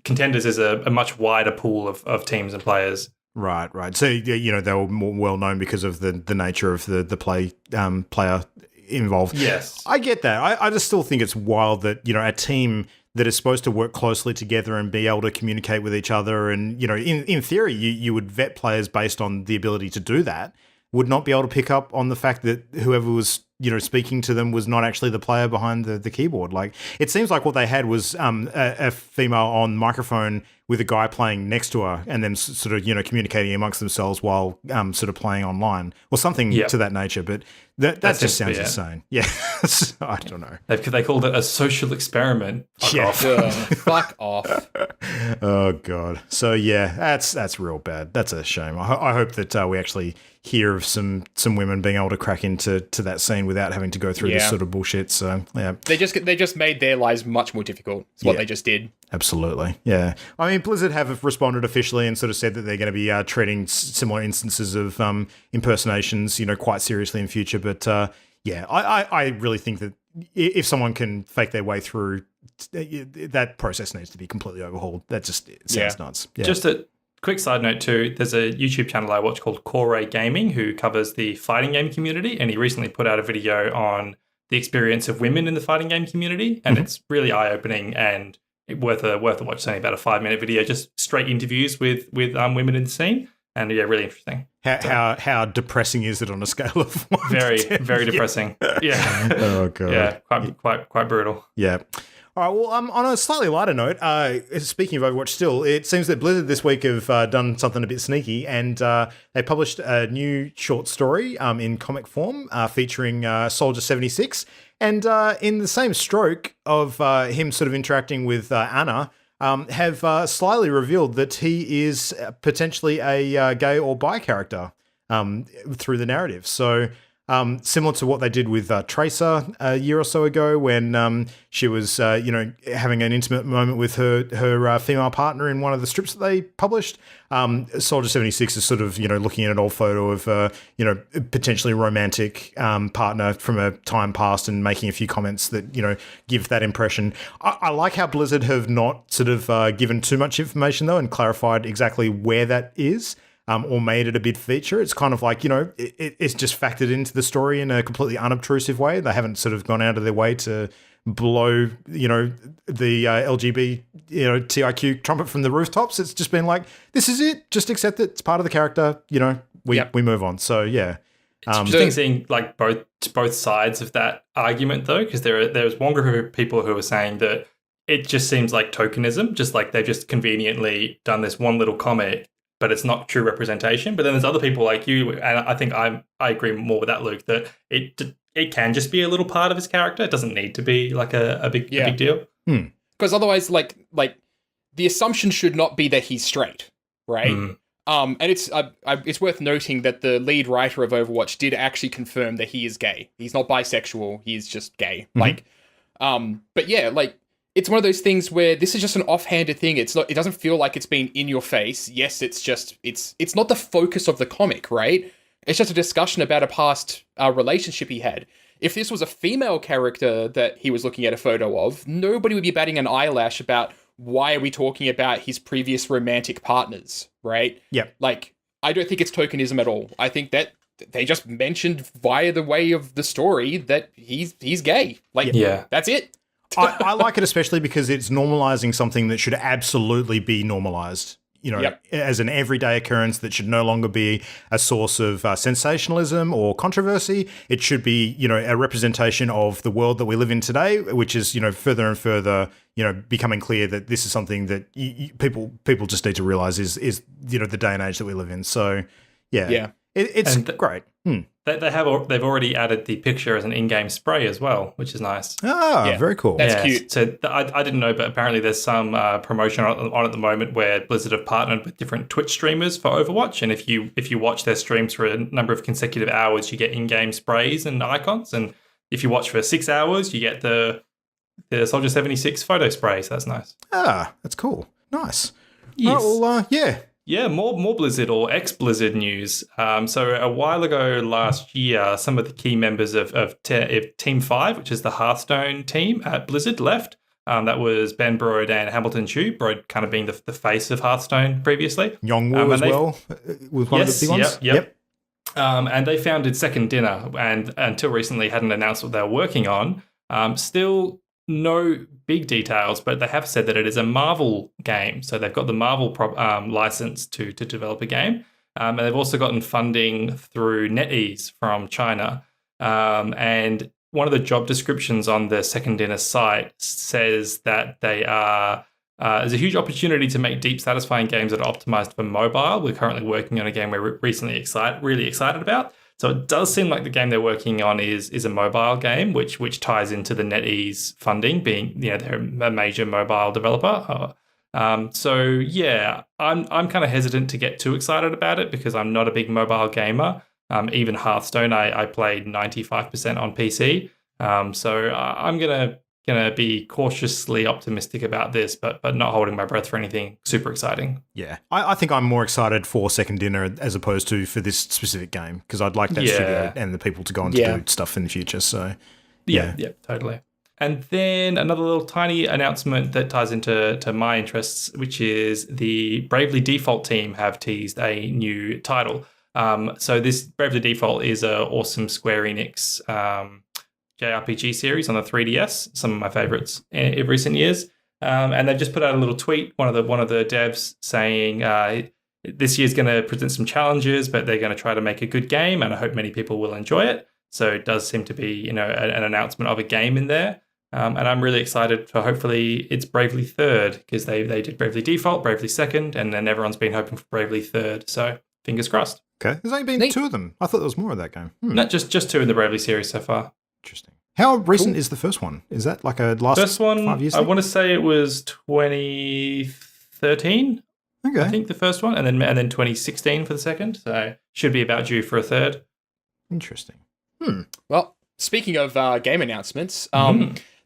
[SPEAKER 3] Contenders is a much wider pool of teams and players.
[SPEAKER 1] Right. So they were more well known because of the nature of the player involved.
[SPEAKER 3] Yes,
[SPEAKER 1] I get that. I just still think it's wild that a team that is supposed to work closely together and be able to communicate with each other. And, in theory, you would vet players based on the ability to do that, would not be able to pick up on the fact that whoever was, speaking to them was not actually the player behind the keyboard. It seems like what they had was a female on microphone with a guy playing next to her and then sort of, communicating amongst themselves while sort of playing online or something to that nature. But that just sounds insane. Yeah. I don't know.
[SPEAKER 3] They called it a social experiment.
[SPEAKER 4] Fuck off.
[SPEAKER 1] Oh, God. So, that's real bad. That's a shame. I hope that we actually hear of some women being able to crack into that scene without having to go through this sort of bullshit. So, yeah.
[SPEAKER 4] They just made their lives much more difficult. It's what they just did.
[SPEAKER 1] Absolutely. Yeah. I mean, Blizzard have responded officially and sort of said that they're going to be treating similar instances of impersonations, quite seriously in future. But I really think that if someone can fake their way through, that process needs to be completely overhauled. That just sounds nuts. Yeah.
[SPEAKER 3] Just a quick side note too, there's a YouTube channel I watch called Core Gaming who covers the fighting game community, and he recently put out a video on the experience of women in the fighting game community, and it's really eye-opening and worth a watch. It's only about a 5-minute video, just straight interviews with women in the scene, and really interesting.
[SPEAKER 1] How depressing is it on a scale of 1
[SPEAKER 3] very
[SPEAKER 1] to 10?
[SPEAKER 3] very depressing. Yeah.
[SPEAKER 1] Oh, God.
[SPEAKER 3] Yeah, quite brutal.
[SPEAKER 1] Yeah. All right, well, on a slightly lighter note, speaking of Overwatch still, it seems that Blizzard this week have done something a bit sneaky, and they published a new short story in comic form featuring Soldier 76, and in the same stroke of him sort of interacting with Anna, have slyly revealed that he is potentially a gay or bi character through the narrative. So similar to what they did with Tracer a year or so ago when she was, having an intimate moment with her female partner in one of the strips that they published. Soldier 76 is sort of, looking at an old photo of, potentially romantic partner from a time past and making a few comments that, give that impression. I like how Blizzard have not sort of given too much information, though, and clarified exactly where that is. Or made it a big feature. It's kind of like, it's just factored into the story in a completely unobtrusive way. They haven't sort of gone out of their way to blow, the LGB, TIQ trumpet from the rooftops. It's just been like, this is it. Just accept it. It's part of the character, we move on. So yeah.
[SPEAKER 3] It's interesting seeing like both sides of that argument though, because there's one group of people who are saying that it just seems like tokenism, just like they've just conveniently done this one little comic, but it's not true representation. But then there's other people like you, and I think I agree more with that, Luke, that it can just be a little part of his character. It doesn't need to be like a big deal.
[SPEAKER 4] Because otherwise, like the assumption should not be that he's straight, right? And it's worth noting that the lead writer of Overwatch did actually confirm that he is gay. He's not bisexual. He's just gay. But yeah, like it's one of those things where this is just an offhanded thing. It's not. It doesn't feel like it's been in your face. Yes, it's not the focus of the comic, right? It's just a discussion about a past relationship he had. If this was a female character that he was looking at a photo of, nobody would be batting an eyelash about why are we talking about his previous romantic partners, right?
[SPEAKER 1] Yeah.
[SPEAKER 4] Like, I don't think it's tokenism at all. I think that they just mentioned via the way of the story that he's gay. Like, that's it.
[SPEAKER 1] I like it especially because it's normalizing something that should absolutely be normalized. You know, as an everyday occurrence that should no longer be a source of sensationalism or controversy. It should be, you know, a representation of the world that we live in today, which is, you know, further and further, you know, becoming clear that this is something that people just need to realize is, you know, the day and age that we live in. So, it's great.
[SPEAKER 3] They've already added the picture as an in-game spray as well, which is nice.
[SPEAKER 1] Very cool.
[SPEAKER 4] That's cute.
[SPEAKER 3] So I didn't know, but apparently there's some promotion on at the moment where Blizzard have partnered with different Twitch streamers for Overwatch, and if you watch their streams for a number of consecutive hours, you get in-game sprays and icons, and if you watch for 6 hours, you get the Soldier 76 photo spray. So that's nice.
[SPEAKER 1] That's cool. Nice.
[SPEAKER 3] Yes.
[SPEAKER 1] Right, well,
[SPEAKER 3] Yeah, more Blizzard or ex-Blizzard news. So a while ago last year, some of the key members of Team 5, which is the Hearthstone team at Blizzard, left. That was Ben Brode and Hamilton Chu, Brode kind of being the face of Hearthstone previously.
[SPEAKER 1] Yongwu as well was one of the big ones.
[SPEAKER 3] Yep. And they founded Second Dinner, and until recently hadn't announced what they were working on. Still no big details, but they have said that it is a Marvel game. So they've got the Marvel license to develop a game. And they've also gotten funding through NetEase from China. And one of the job descriptions on the Second Dinner site says that they are there's a huge opportunity to make deep, satisfying games that are optimized for mobile. We're currently working on a game we're really excited about. So it does seem like the game they're working on is a mobile game, which ties into the NetEase funding, being, you know, they're a major mobile developer. So yeah, I'm kind of hesitant to get too excited about it because I'm not a big mobile gamer. Even Hearthstone, I played 95% on PC. So I'm gonna be cautiously optimistic about this, but not holding my breath for anything super exciting.
[SPEAKER 1] Yeah, I think I'm more excited for Second Dinner as opposed to for this specific game because I'd like that studio and the people to go on to do stuff in the future. So
[SPEAKER 3] yeah, totally. And then another little tiny announcement that ties into my interests, which is the Bravely Default team have teased a new title. So this Bravely Default is an awesome Square Enix JRPG series on the 3DS, some of my favorites in recent years. And they've just put out a little tweet, one of the devs saying this year's going to present some challenges, but they're going to try to make a good game, and I hope many people will enjoy it. So it does seem to be, you know, an announcement of a game in there. And I'm really excited for hopefully it's Bravely Third, because they did Bravely Default, Bravely Second, and then everyone's been hoping for Bravely Third. So fingers crossed.
[SPEAKER 1] Okay. There's only been two of them. I thought there was more of that game.
[SPEAKER 3] No, just two in the Bravely series so far.
[SPEAKER 1] Interesting. How recent is the first one? Is that like a last
[SPEAKER 3] first one,
[SPEAKER 1] 5 years?
[SPEAKER 3] I want to say it was 2013.
[SPEAKER 1] Okay.
[SPEAKER 3] I think the first one, and then 2016 for the second. So should be about due for a third.
[SPEAKER 1] Interesting.
[SPEAKER 4] Well, speaking of game announcements,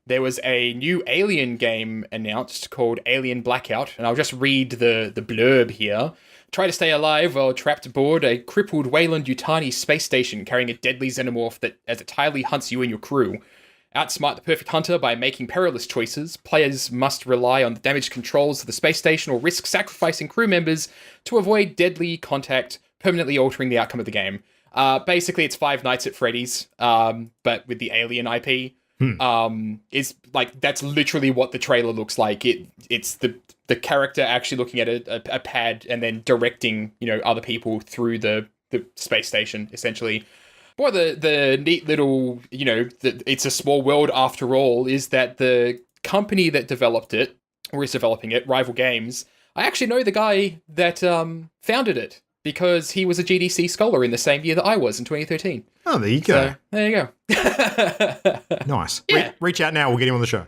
[SPEAKER 4] there was a new Alien game announced called Alien Blackout, and I'll just read the blurb here. Try to stay alive while trapped aboard a crippled Weyland-Yutani space station carrying a deadly xenomorph that as it tirelessly hunts you and your crew. Outsmart the perfect hunter by making perilous choices. Players must rely on the damaged controls of the space station or risk sacrificing crew members to avoid deadly contact, permanently altering the outcome of the game. Basically, it's Five Nights at Freddy's, but with the Alien IP. It's like that's literally what the trailer looks like. It's the character actually looking at a pad and then directing, you know, other people through the the space station, essentially. But the neat little, it's a small world after all, is that the company that developed it, or is developing it, Rival Games, I actually know the guy that founded it because he was a GDC scholar in the same year that I was in 2013.
[SPEAKER 1] Oh, there you go.
[SPEAKER 4] So, there you go.
[SPEAKER 1] Nice.
[SPEAKER 4] Yeah.
[SPEAKER 1] Reach out now. We'll get him on the show.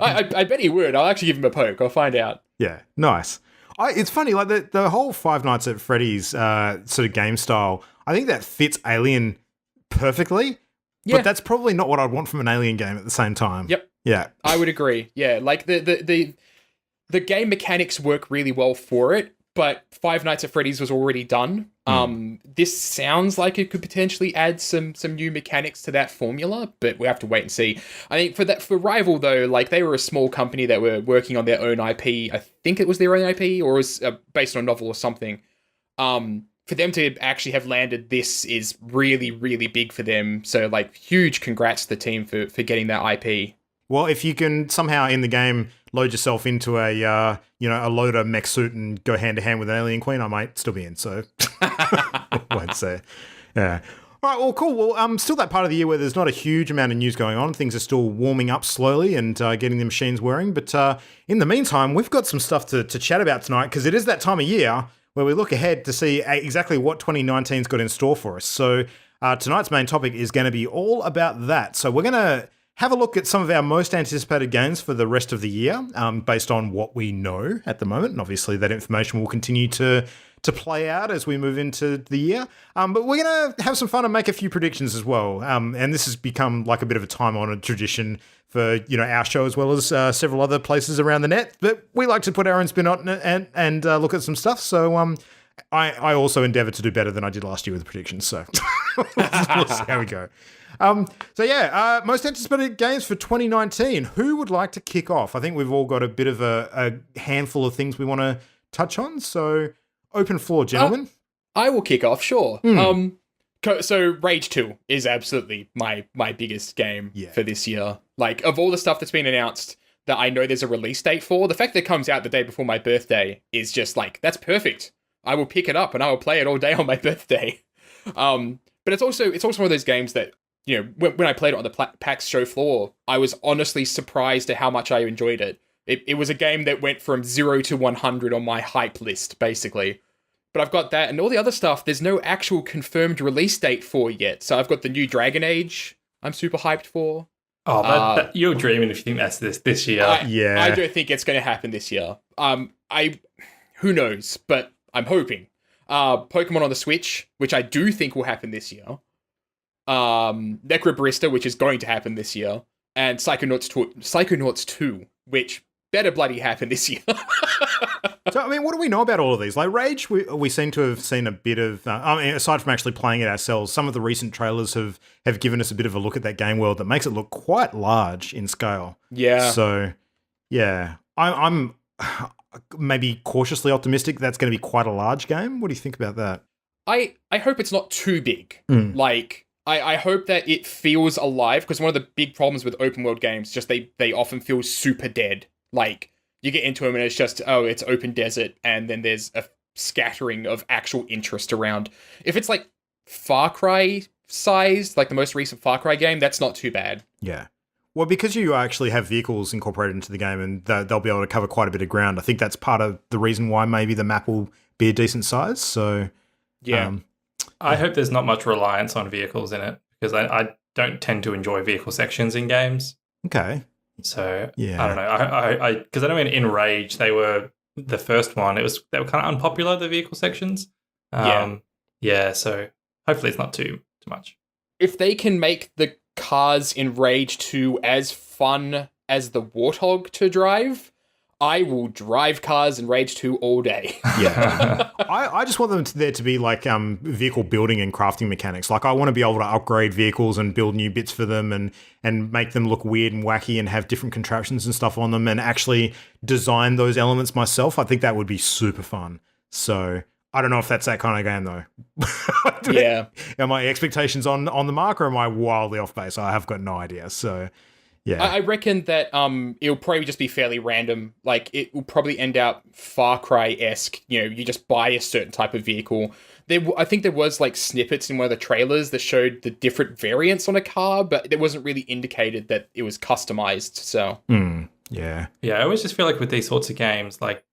[SPEAKER 4] I bet he would. I'll actually give him a poke. I'll find out.
[SPEAKER 1] Yeah, nice. It's funny, like the whole Five Nights at Freddy's sort of game style, I think that fits Alien perfectly,
[SPEAKER 4] Yeah.
[SPEAKER 1] but that's probably not what I'd want from an Alien game at the same time.
[SPEAKER 4] Yep.
[SPEAKER 1] Yeah.
[SPEAKER 4] I would agree. Yeah, like the game mechanics work really well for it, but Five Nights at Freddy's was already done. This sounds like it could potentially add some new mechanics to that formula, but we have to wait and see. I think for Rival though, like they were a small company that were working on their own IP. I think it was their own IP or it was based on a novel or something. For them to actually have landed this is really, really big for them. So like huge congrats to the team for getting that IP.
[SPEAKER 1] Well, if you can somehow in the game load yourself into a loader mech suit and go hand to hand with an alien queen, I might still be in. So I won't say. Yeah. All right. Well, cool. Well, still that part of the year where there's not a huge amount of news going on. Things are still warming up slowly and getting the machines whirring. But in the meantime, we've got some stuff to chat about tonight because it is that time of year where we look ahead to see exactly what 2019's got in store for us. So tonight's main topic is going to be all about that. So we're going to have a look at some of our most anticipated games for the rest of the year, based on what we know at the moment. And obviously that information will continue to play out as we move into the year. But we're going to have some fun and make a few predictions as well. And this has become like a bit of a time-honored tradition for our show as well as several other places around the net. But we like to put our own spin on it and look at some stuff. So I also endeavour to do better than I did last year with the predictions. So we'll see how we go. Most anticipated games for 2019. Who would like to kick off? I think we've all got a bit of a handful of things we want to touch on. So open floor, gentlemen.
[SPEAKER 4] I will kick off, sure. So Rage 2 is absolutely my biggest game for this year. Like, of all the stuff that's been announced that I know there's a release date for, the fact that it comes out the day before my birthday is just like, that's perfect. I will pick it up and I will play it all day on my birthday. But it's also one of those games that, when I played it on the PAX show floor, I was honestly surprised at how much I enjoyed it. It was a game that went from 0 to 100 on my hype list, basically. But I've got that and all the other stuff, there's no actual confirmed release date for yet. So I've got the new Dragon Age I'm super hyped for.
[SPEAKER 3] Oh, you're dreaming if you think that's this year.
[SPEAKER 4] I don't think it's going to happen this year. Who knows, but I'm hoping. Pokemon on the Switch, which I do think will happen this year. Necrobarista, which is going to happen this year. And Psychonauts 2, which better bloody happen this year.
[SPEAKER 1] So, I mean, what do we know about all of these? Like, Rage, we seem to have seen a bit of... aside from actually playing it ourselves, some of the recent trailers have given us a bit of a look at that game world that makes it look quite large in scale.
[SPEAKER 4] Yeah.
[SPEAKER 1] So, yeah. I'm maybe cautiously optimistic that's going to be quite a large game. What do you think about that?
[SPEAKER 4] I hope it's not too big. Like, I hope that it feels alive, because one of the big problems with open world games, just they often feel super dead. Like, you get into them and it's just, it's open desert, and then there's a scattering of actual interest around. If it's like Far Cry sized, like the most recent Far Cry game, that's not too bad.
[SPEAKER 1] Yeah. Well, because you actually have vehicles incorporated into the game and they'll be able to cover quite a bit of ground, I think that's part of the reason why maybe the map will be a decent size. So,
[SPEAKER 3] yeah. I hope there's not much reliance on vehicles in it, because I don't tend to enjoy vehicle sections in games.
[SPEAKER 1] Okay.
[SPEAKER 3] So, yeah. I don't know. Because I know in Rage, they were the first one. They were kind of unpopular, the vehicle sections. Yeah, so hopefully it's not too much.
[SPEAKER 4] If they can make the cars in Rage 2 as fun as the Warthog to drive, I will drive cars in Rage 2 all day.
[SPEAKER 1] Yeah. I just want there to be like vehicle building and crafting mechanics. Like, I want to be able to upgrade vehicles and build new bits for them and make them look weird and wacky and have different contraptions and stuff on them and actually design those elements myself. I think that would be super fun. So I don't know if that's that kind of game though.
[SPEAKER 4] Yeah.
[SPEAKER 1] Are my expectations on the mark, or am I wildly off base? I have got no idea. So Yeah.
[SPEAKER 4] I reckon that it'll probably just be fairly random. Like, it will probably end up Far Cry-esque. You know, you just buy a certain type of vehicle. I think there was like snippets in one of the trailers that showed the different variants on a car, but it wasn't really indicated that it was customized. So
[SPEAKER 1] yeah.
[SPEAKER 3] Yeah, I always just feel like with these sorts of games, like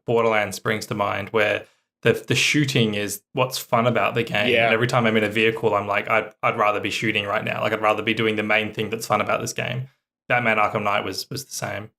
[SPEAKER 3] Borderlands springs to mind, where the shooting is what's fun about the game.
[SPEAKER 4] Yeah.
[SPEAKER 3] And every time I'm in a vehicle, I'm like, I'd rather be shooting right now. Like, I'd rather be doing the main thing that's fun about this game. Batman Arkham Knight was the same.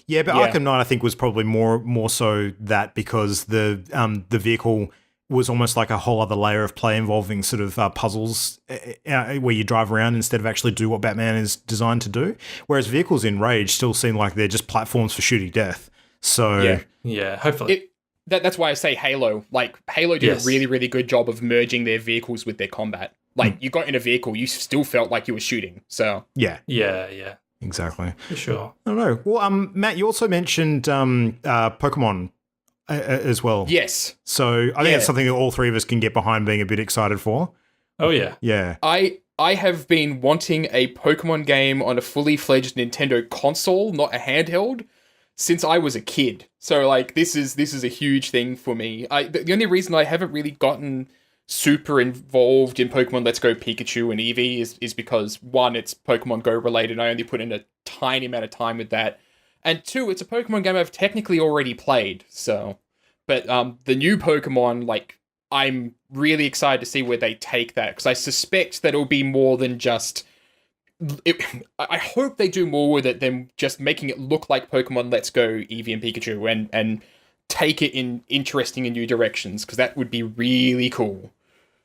[SPEAKER 1] Yeah, but Arkham Knight, I think, was probably more so that because the vehicle was almost like a whole other layer of play involving sort of puzzles where you drive around instead of actually do what Batman is designed to do. Whereas vehicles in Rage still seem like they're just platforms for shooting death. So
[SPEAKER 3] yeah, hopefully.
[SPEAKER 4] That's why I say Halo. Like, Halo did a really, really good job of merging their vehicles with their combat. Like, you got in a vehicle, you still felt like you were shooting. So
[SPEAKER 3] Yeah.
[SPEAKER 1] Exactly.
[SPEAKER 3] For sure.
[SPEAKER 1] I don't know. Well, Matt, you also mentioned Pokemon as well.
[SPEAKER 4] Yes.
[SPEAKER 1] So I think it's something that all three of us can get behind being a bit excited for.
[SPEAKER 3] Oh, yeah.
[SPEAKER 1] Yeah.
[SPEAKER 4] I have been wanting a Pokemon game on a fully fledged Nintendo console, not a handheld, since I was a kid. So, like, this is a huge thing for me. The only reason I haven't really gotten super involved in Pokemon Let's Go Pikachu and Eevee is because, one, it's Pokemon Go related. I only put in a tiny amount of time with that. And two, it's a Pokemon game I've technically already played. So, but the new Pokemon, like, I'm really excited to see where they take that, because I suspect that it'll be more than just... I hope they do more with it than just making it look like Pokemon Let's Go Eevee and Pikachu and take it in interesting and new directions, because that would be really cool.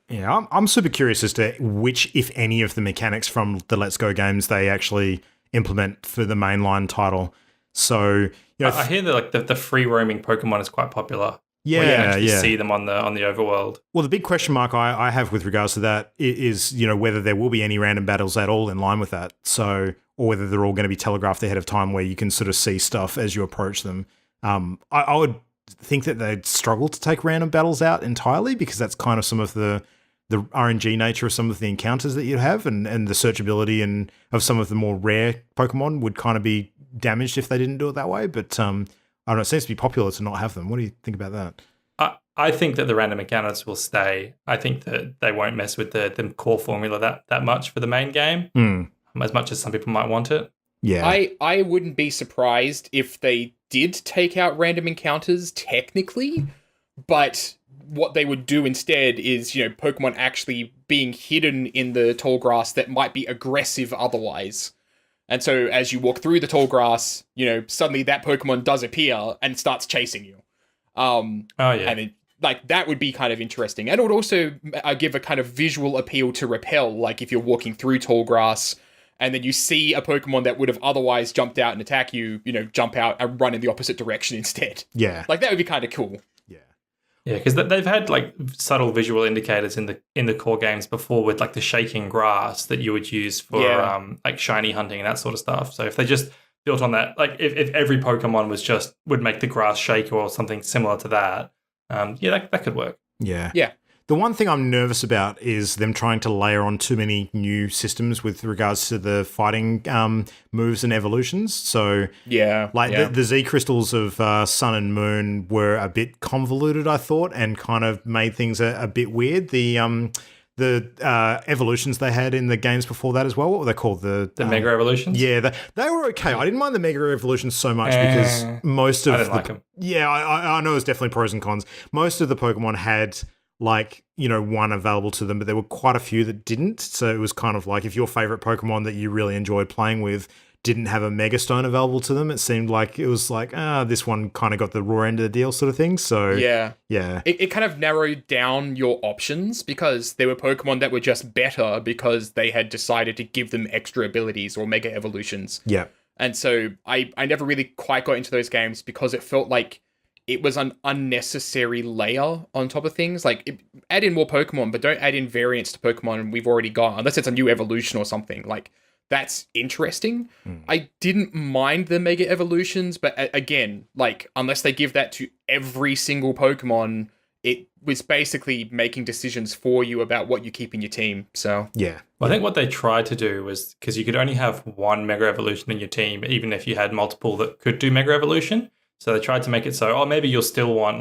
[SPEAKER 1] Yeah, I'm super curious as to which, if any, of the mechanics from the Let's Go games they actually implement for the mainline title. So,
[SPEAKER 3] I hear that like the free roaming Pokemon is quite popular.
[SPEAKER 1] Yeah,
[SPEAKER 3] where you actually see them on the overworld.
[SPEAKER 1] Well, the big question mark I have with regards to that is, whether there will be any random battles at all in line with that. So, or whether they're all going to be telegraphed ahead of time where you can sort of see stuff as you approach them. I would think that they'd struggle to take random battles out entirely, because that's kind of some of the RNG nature of some of the encounters that you have, and the searchability and of some of the more rare Pokemon would kind of be damaged if they didn't do it that way. But I don't know, it seems to be popular to not have them. What do you think about that?
[SPEAKER 3] I think that the random encounters will stay. I think that they won't mess with the core formula that much for the main game, as much as some people might want it.
[SPEAKER 1] Yeah.
[SPEAKER 4] I wouldn't be surprised if they did take out random encounters technically, but what they would do instead is, Pokemon actually being hidden in the tall grass that might be aggressive otherwise. And so as you walk through the tall grass, suddenly that Pokemon does appear and starts chasing you. And it, like, that would be kind of interesting. And it would also give a kind of visual appeal to repel, like if you're walking through tall grass and then you see a Pokemon that would have otherwise jumped out and attack you, jump out and run in the opposite direction instead.
[SPEAKER 1] Yeah.
[SPEAKER 4] Like, that would be kind of cool.
[SPEAKER 3] Yeah, because they've had like subtle visual indicators in the core games before, with like the shaking grass that you would use for like shiny hunting and that sort of stuff. So if they just built on that, like if every Pokemon would make the grass shake or something similar to that, that could work.
[SPEAKER 1] Yeah.
[SPEAKER 4] Yeah.
[SPEAKER 1] The one thing I'm nervous about is them trying to layer on too many new systems with regards to the fighting moves and evolutions. So, the Z crystals of Sun and Moon were a bit convoluted, I thought, and kind of made things a bit weird. The evolutions they had in the games before that as well, what were they called? The
[SPEAKER 3] Mega Evolutions?
[SPEAKER 1] Yeah, they were okay. I didn't mind the Mega Evolutions so much because most of
[SPEAKER 3] I didn't like them.
[SPEAKER 1] Yeah, I know there's definitely pros and cons. Most of the Pokemon had one available to them, but there were quite a few that didn't. So it was kind of like if your favorite Pokemon that you really enjoyed playing with didn't have a Mega Stone available to them, it seemed like it was like, this one kind of got the raw end of the deal sort of thing. So yeah.
[SPEAKER 4] It kind of narrowed down your options, because there were Pokemon that were just better because they had decided to give them extra abilities or Mega Evolutions.
[SPEAKER 1] Yeah.
[SPEAKER 4] And so I never really quite got into those games because it felt like it was an unnecessary layer on top of things. Like, add in more Pokemon, but don't add in variants to Pokemon we've already got, unless it's a new evolution or something. Like, that's interesting. I didn't mind the Mega Evolutions, but again, like, unless they give that to every single Pokemon, it was basically making decisions for you about what you keep in your team. So
[SPEAKER 1] Yeah.
[SPEAKER 3] Well, I think what they tried to do was, because you could only have one Mega Evolution in your team, even if you had multiple that could do Mega Evolution. So they tried to make it so, maybe you'll still want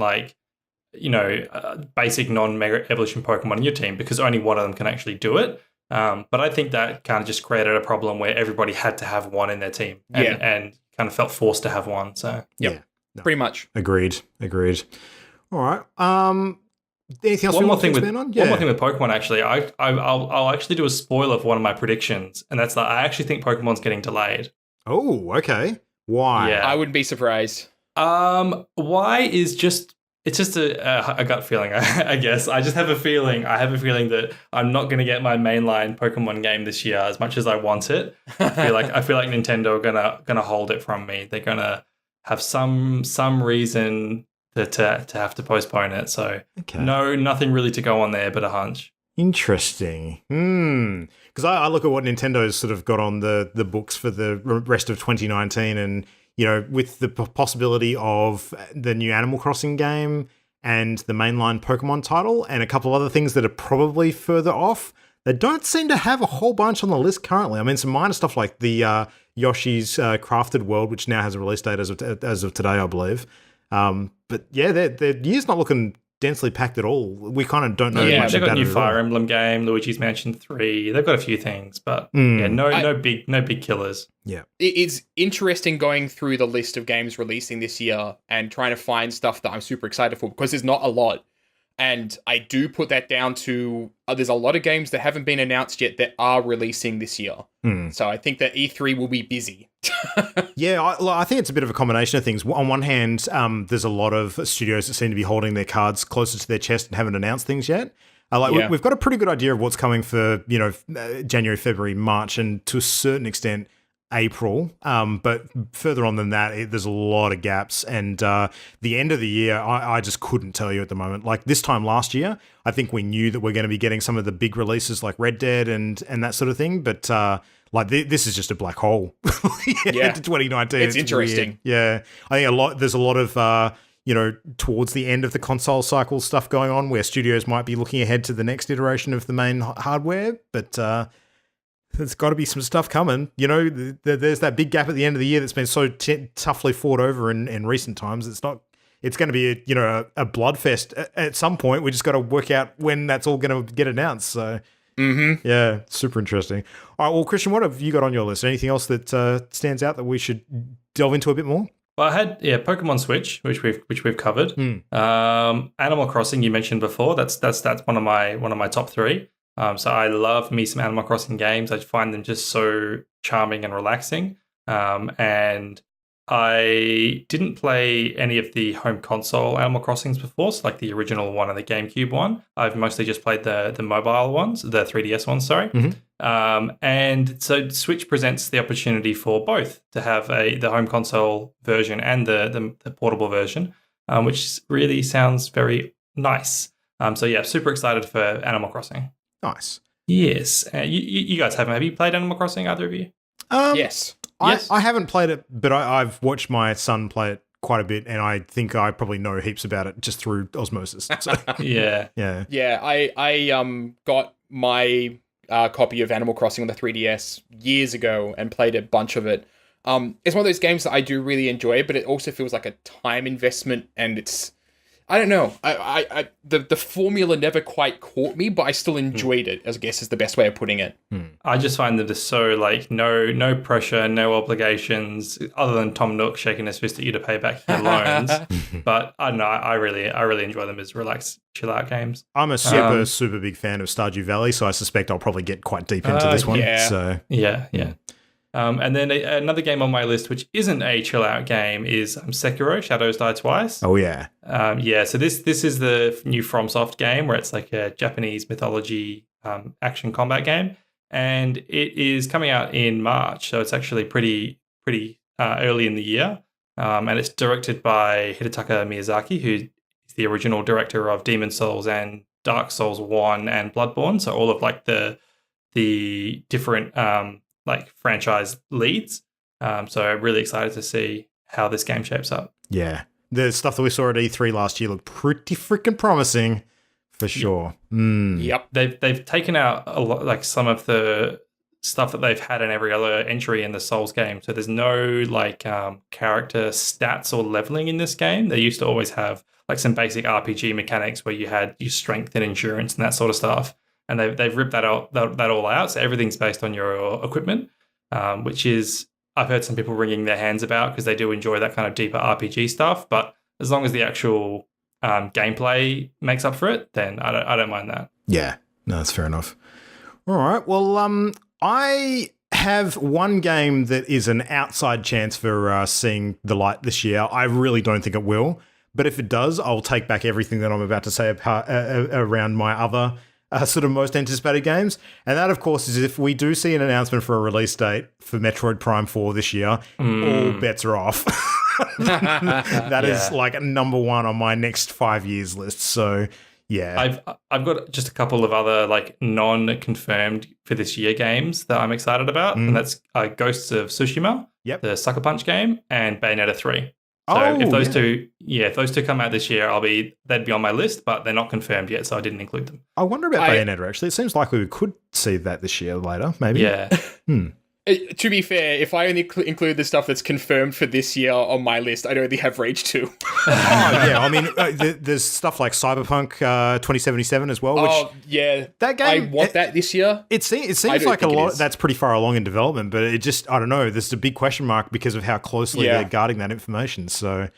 [SPEAKER 3] basic non-Mega Evolution Pokemon in your team because only one of them can actually do it. But I think that kind of just created a problem where everybody had to have one in their team and kind of felt forced to have one. So
[SPEAKER 1] Yeah. No.
[SPEAKER 4] pretty much.
[SPEAKER 1] Agreed. All right. Anything else
[SPEAKER 3] one
[SPEAKER 1] we
[SPEAKER 3] more
[SPEAKER 1] want to
[SPEAKER 3] thing with
[SPEAKER 1] expand on?
[SPEAKER 3] one more thing with Pokemon. Actually, I'll actually do a spoiler of one of my predictions, and that's that I actually think Pokemon's getting delayed.
[SPEAKER 1] Oh, okay. Why?
[SPEAKER 3] Yeah.
[SPEAKER 4] I wouldn't be surprised.
[SPEAKER 3] Why is just it's just a gut feeling, I guess. I just have a feeling. I have a feeling that I'm not going to get my mainline Pokemon game this year as much as I want it. I feel like Nintendo are gonna hold it from me. They're gonna have some reason to have to postpone it. So nothing really to go on there, but a hunch.
[SPEAKER 1] Interesting. Because I look at what Nintendo's sort of got on the books for the rest of 2019, and with the possibility of the new Animal Crossing game and the mainline Pokemon title and a couple other things that are probably further off, they don't seem to have a whole bunch on the list currently. I mean, some minor stuff like the Yoshi's Crafted World, which now has a release date as of today, I believe. But yeah, their year's not looking densely packed at all. We kind of don't know much about it.
[SPEAKER 3] They've got a new Fire Emblem game, Luigi's Mansion 3. They've got a few things, but no big killers.
[SPEAKER 1] Yeah.
[SPEAKER 4] It's interesting going through the list of games releasing this year and trying to find stuff that I'm super excited for because there's not a lot. And I do put that down to there's a lot of games that haven't been announced yet that are releasing this year. So I think that E3 will be busy.
[SPEAKER 1] Yeah, I think it's a bit of a combination of things. On one hand, there's a lot of studios that seem to be holding their cards closer to their chest and haven't announced things yet. We've got a pretty good idea of what's coming for January, February, March, and to a certain extent April. But further on than that, there's a lot of gaps. And the end of the year, I just couldn't tell you at the moment. Like this time last year, I think we knew that we're going to be getting some of the big releases like Red Dead and that sort of thing. But this is just a black hole. Into 2019.
[SPEAKER 4] It's interesting.
[SPEAKER 1] Weird. Yeah, I think there's a lot of towards the end of the console cycle stuff going on where studios might be looking ahead to the next iteration of the main hardware, but there's got to be some stuff coming. There's that big gap at the end of the year that's been so toughly fought over in recent times. It's going to be a bloodfest at some point. We just got to work out when that's all going to get announced. So. Yeah, super interesting. All right, well, Christian, what have you got on your list? Anything else that stands out that we should delve into a bit more?
[SPEAKER 3] Well, I had Pokemon Switch, which we've covered. Animal Crossing you mentioned before. That's one of my top three. So I love me some Animal Crossing games. I find them just so charming and relaxing. And I didn't play any of the home console Animal Crossings before, so like the original one and the GameCube one. I've mostly just played the mobile ones, the 3DS ones, sorry. And so Switch presents the opportunity for both to have the home console version and the portable version, which really sounds very nice. Super excited for Animal Crossing.
[SPEAKER 1] Nice.
[SPEAKER 3] Yes. You guys have you played Animal Crossing, either of you?
[SPEAKER 4] Yes.
[SPEAKER 1] I haven't played it, but I've watched my son play it quite a bit, and I think I probably know heaps about it just through osmosis. So.
[SPEAKER 3] Yeah.
[SPEAKER 4] I got my copy of Animal Crossing on the 3DS years ago and played a bunch of it. It's one of those games that I do really enjoy, but it also feels like a time investment, and I don't know. The formula never quite caught me, but I still enjoyed it, I guess is the best way of putting it.
[SPEAKER 3] I just find them just so no pressure, no obligations, other than Tom Nook shaking his fist at you to pay back your loans. But I don't know. I really enjoy them as relaxed, chill out games.
[SPEAKER 1] I'm a super big fan of Stardew Valley, so I suspect I'll probably get quite deep into this one.
[SPEAKER 4] Yeah.
[SPEAKER 1] So
[SPEAKER 3] yeah. And then another game on my list, which isn't a chill out game, is Sekiro: Shadows Die Twice.
[SPEAKER 1] Oh yeah.
[SPEAKER 3] So this is the new FromSoft game where it's like a Japanese mythology action combat game, and it is coming out in March, so it's actually pretty early in the year. And it's directed by Hidetaka Miyazaki, who is the original director of Demon Souls and Dark Souls 1 and Bloodborne. So all of like the different franchise leads. So I'm really excited to see how this game shapes up.
[SPEAKER 1] Yeah. The stuff that we saw at E3 last year looked pretty freaking promising, for sure.
[SPEAKER 4] Yep.
[SPEAKER 3] They've taken out a lot, like some of the stuff that they've had in every other entry in the Souls game. So there's no like character stats or leveling in this game. They used to always have like some basic RPG mechanics where you had your strength and endurance and that sort of stuff. And they've ripped that all out. So everything's based on your equipment, which is, I've heard some people wringing their hands about because they do enjoy that kind of deeper RPG stuff. But as long as the actual gameplay makes up for it, then I don't mind that.
[SPEAKER 1] Yeah, no, that's fair enough. All right, well, I have one game that is an outside chance for seeing the light this year. I really don't think it will, but if it does, I'll take back everything that I'm about to say around my other sort of most anticipated games. And that, of course, is if we do see an announcement for a release date for Metroid Prime 4 this year, all bets are off. That is like number one on my next 5 years list. So, yeah.
[SPEAKER 3] I've got just a couple of other like non-confirmed for this year games that I'm excited about, and that's Ghosts of Tsushima, the Sucker Punch game, and Bayonetta 3. So if those two come out this year, they'd be on my list, but they're not confirmed yet, so I didn't include them.
[SPEAKER 1] I wonder about Bayonetta, actually. It seems likely we could see that this year later, maybe.
[SPEAKER 3] Yeah.
[SPEAKER 4] To be fair, if I only include the stuff that's confirmed for this year on my list, I'd only have Rage 2.
[SPEAKER 1] Yeah. I mean, there's stuff like Cyberpunk 2077 as well. Which, that game,
[SPEAKER 4] I want that this year.
[SPEAKER 1] It seems like a lot. That's pretty far along in development, but it just, I don't know. There's a big question mark because of how closely they're guarding that information. So,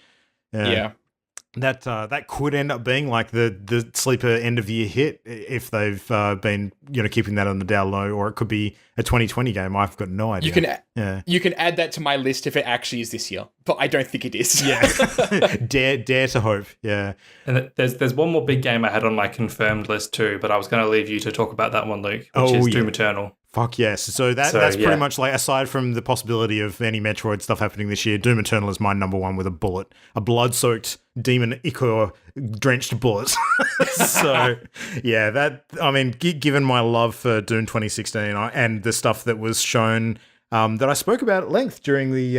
[SPEAKER 1] that could end up being like the sleeper end of the year hit if they've been keeping that on the down low, or it could be a 2020 game. I've got no idea.
[SPEAKER 4] You can add that to my list if it actually is this year, but I don't think it is.
[SPEAKER 1] Yeah, dare to hope. Yeah,
[SPEAKER 3] and there's one more big game I had on my confirmed list too, but I was going to leave you to talk about that one, Luke, which is Doom Eternal.
[SPEAKER 1] Fuck yes. So that's pretty much like, aside from the possibility of any Metroid stuff happening this year, Doom Eternal is my number one with a bullet. A blood-soaked demon ichor-drenched bullet. So, yeah, given my love for Doom 2016 and the stuff that was shown that I spoke about at length during the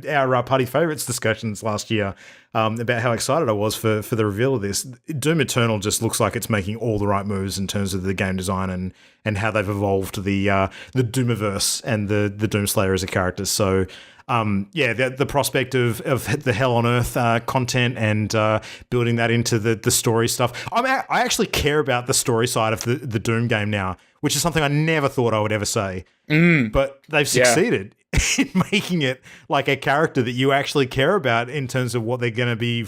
[SPEAKER 1] our party favorites discussions last year about how excited I was for the reveal of this. Doom Eternal just looks like it's making all the right moves in terms of the game design and how they've evolved the Doomiverse and the Doomslayer as a character. So the prospect of the Hell on Earth content and building that into the story stuff. I actually care about the story side of the Doom game now, which is something I never thought I would ever say. But they've succeeded in making it like a character that you actually care about in terms of what they're going to be,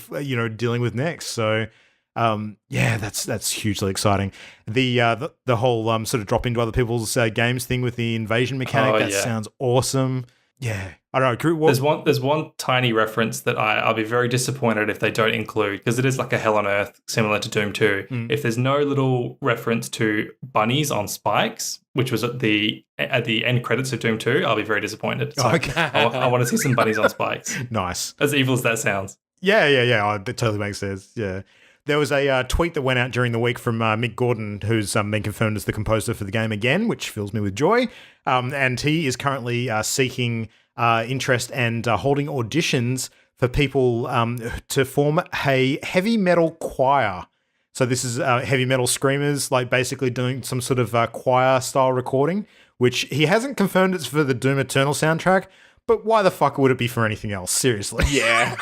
[SPEAKER 1] dealing with next. So, that's hugely exciting. The whole sort of drop into other people's games thing with the invasion mechanic, sounds awesome. Yeah, I don't know.
[SPEAKER 3] There's one tiny reference that I'll be very disappointed if they don't include, because it is like a Hell on Earth similar to Doom 2. If there's no little reference to bunnies on spikes, which was at the end credits of Doom 2, I'll be very disappointed. So I want to see some bunnies on spikes.
[SPEAKER 1] Nice.
[SPEAKER 3] As evil as that sounds.
[SPEAKER 1] Yeah. That totally makes sense. Yeah. There was a tweet that went out during the week from Mick Gordon, who's been confirmed as the composer for the game again, which fills me with joy. And he is currently seeking interest and holding auditions for people to form a heavy metal choir. So this is heavy metal screamers, like basically doing some sort of choir style recording, which he hasn't confirmed it's for the Doom Eternal soundtrack. But why the fuck would it be for anything else? Seriously.
[SPEAKER 4] Yeah.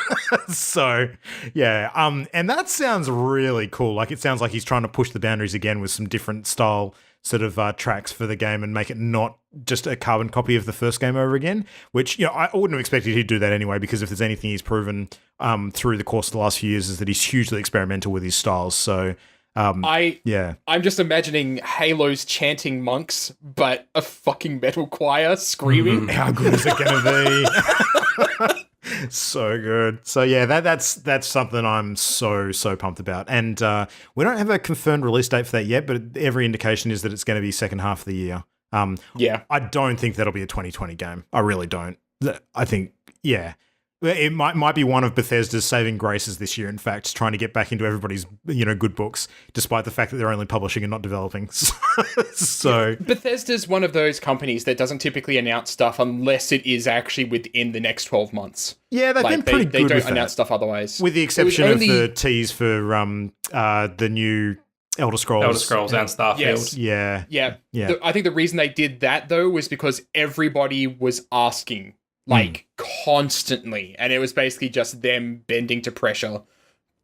[SPEAKER 1] So, yeah. And that sounds really cool. Like, it sounds like he's trying to push the boundaries again with some different style sort of tracks for the game and make it not just a carbon copy of the first game over again, which, I wouldn't have expected he'd do that anyway, because if there's anything he's proven through the course of the last few years is that he's hugely experimental with his styles. So, I'm just imagining
[SPEAKER 4] Halo's chanting monks, but a fucking metal choir screaming.
[SPEAKER 1] How good is it going to be? So good. So yeah, that's something I'm so pumped about. And we don't have a confirmed release date for that yet, but every indication is that it's going to be second half of the year. I don't think that'll be a 2020 game. I really don't. I think, It might be one of Bethesda's saving graces this year, in fact, trying to get back into everybody's good books, despite the fact that they're only publishing and not developing. So
[SPEAKER 4] Bethesda's one of those companies that doesn't typically announce stuff unless it is actually within the next 12 months.
[SPEAKER 1] Yeah, they've been pretty
[SPEAKER 4] they
[SPEAKER 1] good
[SPEAKER 4] don't
[SPEAKER 1] with
[SPEAKER 4] announce
[SPEAKER 1] that.
[SPEAKER 4] stuff otherwise.
[SPEAKER 1] With the exception of the tease for the new Elder Scrolls.
[SPEAKER 3] Elder Scrolls and Starfield.
[SPEAKER 4] Yes.
[SPEAKER 1] Yeah.
[SPEAKER 4] I think the reason they did that, though, was because everybody was asking, constantly. And it was basically just them bending to pressure,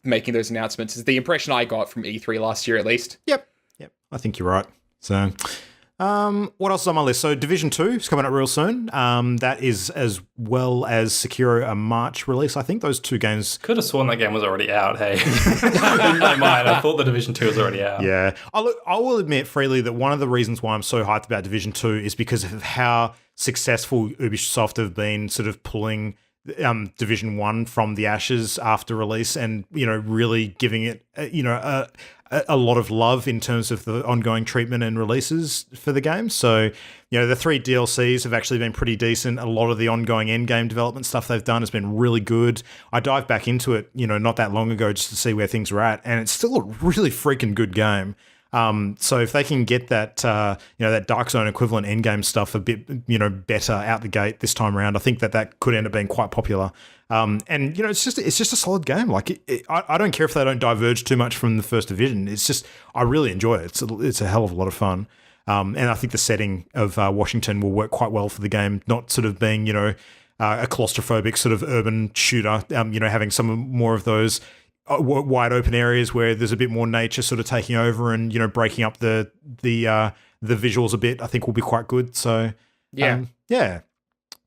[SPEAKER 4] making those announcements. Is the impression I got from E3 last year, at least.
[SPEAKER 1] Yep. I think you're right. So, what else is on my list? So, Division 2 is coming up real soon. That is, as well as Sekiro, a March release. I think those two games...
[SPEAKER 3] Could have sworn that game was already out, hey. In my mind, I thought the Division 2 was already out.
[SPEAKER 1] Yeah. I will admit freely that one of the reasons why I'm so hyped about Division 2 is because of how successful Ubisoft have been sort of pulling Division 1 from the ashes after release and, really giving it, a lot of love in terms of the ongoing treatment and releases for the game. So, the 3 DLCs have actually been pretty decent. A lot of the ongoing endgame development stuff they've done has been really good. I dived back into it, not that long ago just to see where things were at, and it's still a really freaking good game. So if they can get that, that Dark Zone equivalent endgame stuff a bit, better out the gate this time around, I think that could end up being quite popular. And it's just a solid game. Like I don't care if they don't diverge too much from the first division. It's just I really enjoy it. It's a hell of a lot of fun. And I think the setting of Washington will work quite well for the game, not sort of being a claustrophobic sort of urban shooter. Having some more of those wide open areas where there's a bit more nature sort of taking over and breaking up the visuals a bit, I think will be quite good. So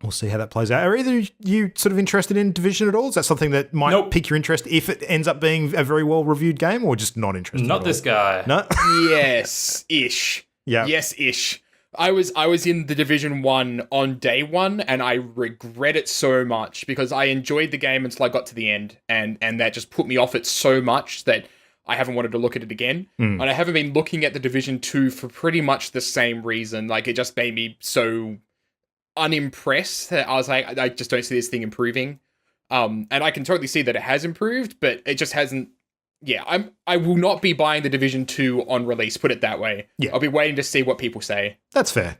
[SPEAKER 1] we'll see how that plays out. Are either you sort of interested in Division at all? Is that something that might pique your interest if it ends up being a very well reviewed game, or just not interested?
[SPEAKER 3] Not this guy.
[SPEAKER 1] No.
[SPEAKER 4] Yes-ish.
[SPEAKER 1] Yeah.
[SPEAKER 4] Yes-ish. I was in the Division 1 on day 1, and I regret it so much because I enjoyed the game until I got to the end, and that just put me off it so much that I haven't wanted to look at it again. And I haven't been looking at the Division 2 for pretty much the same reason. Like, it just made me so unimpressed that I was like, I just don't see this thing improving. And I can totally see that it has improved, but it just hasn't. Yeah, I will not be buying the Division 2 on release, put it that way.
[SPEAKER 1] Yeah.
[SPEAKER 4] I'll be waiting to see what people say.
[SPEAKER 1] That's fair.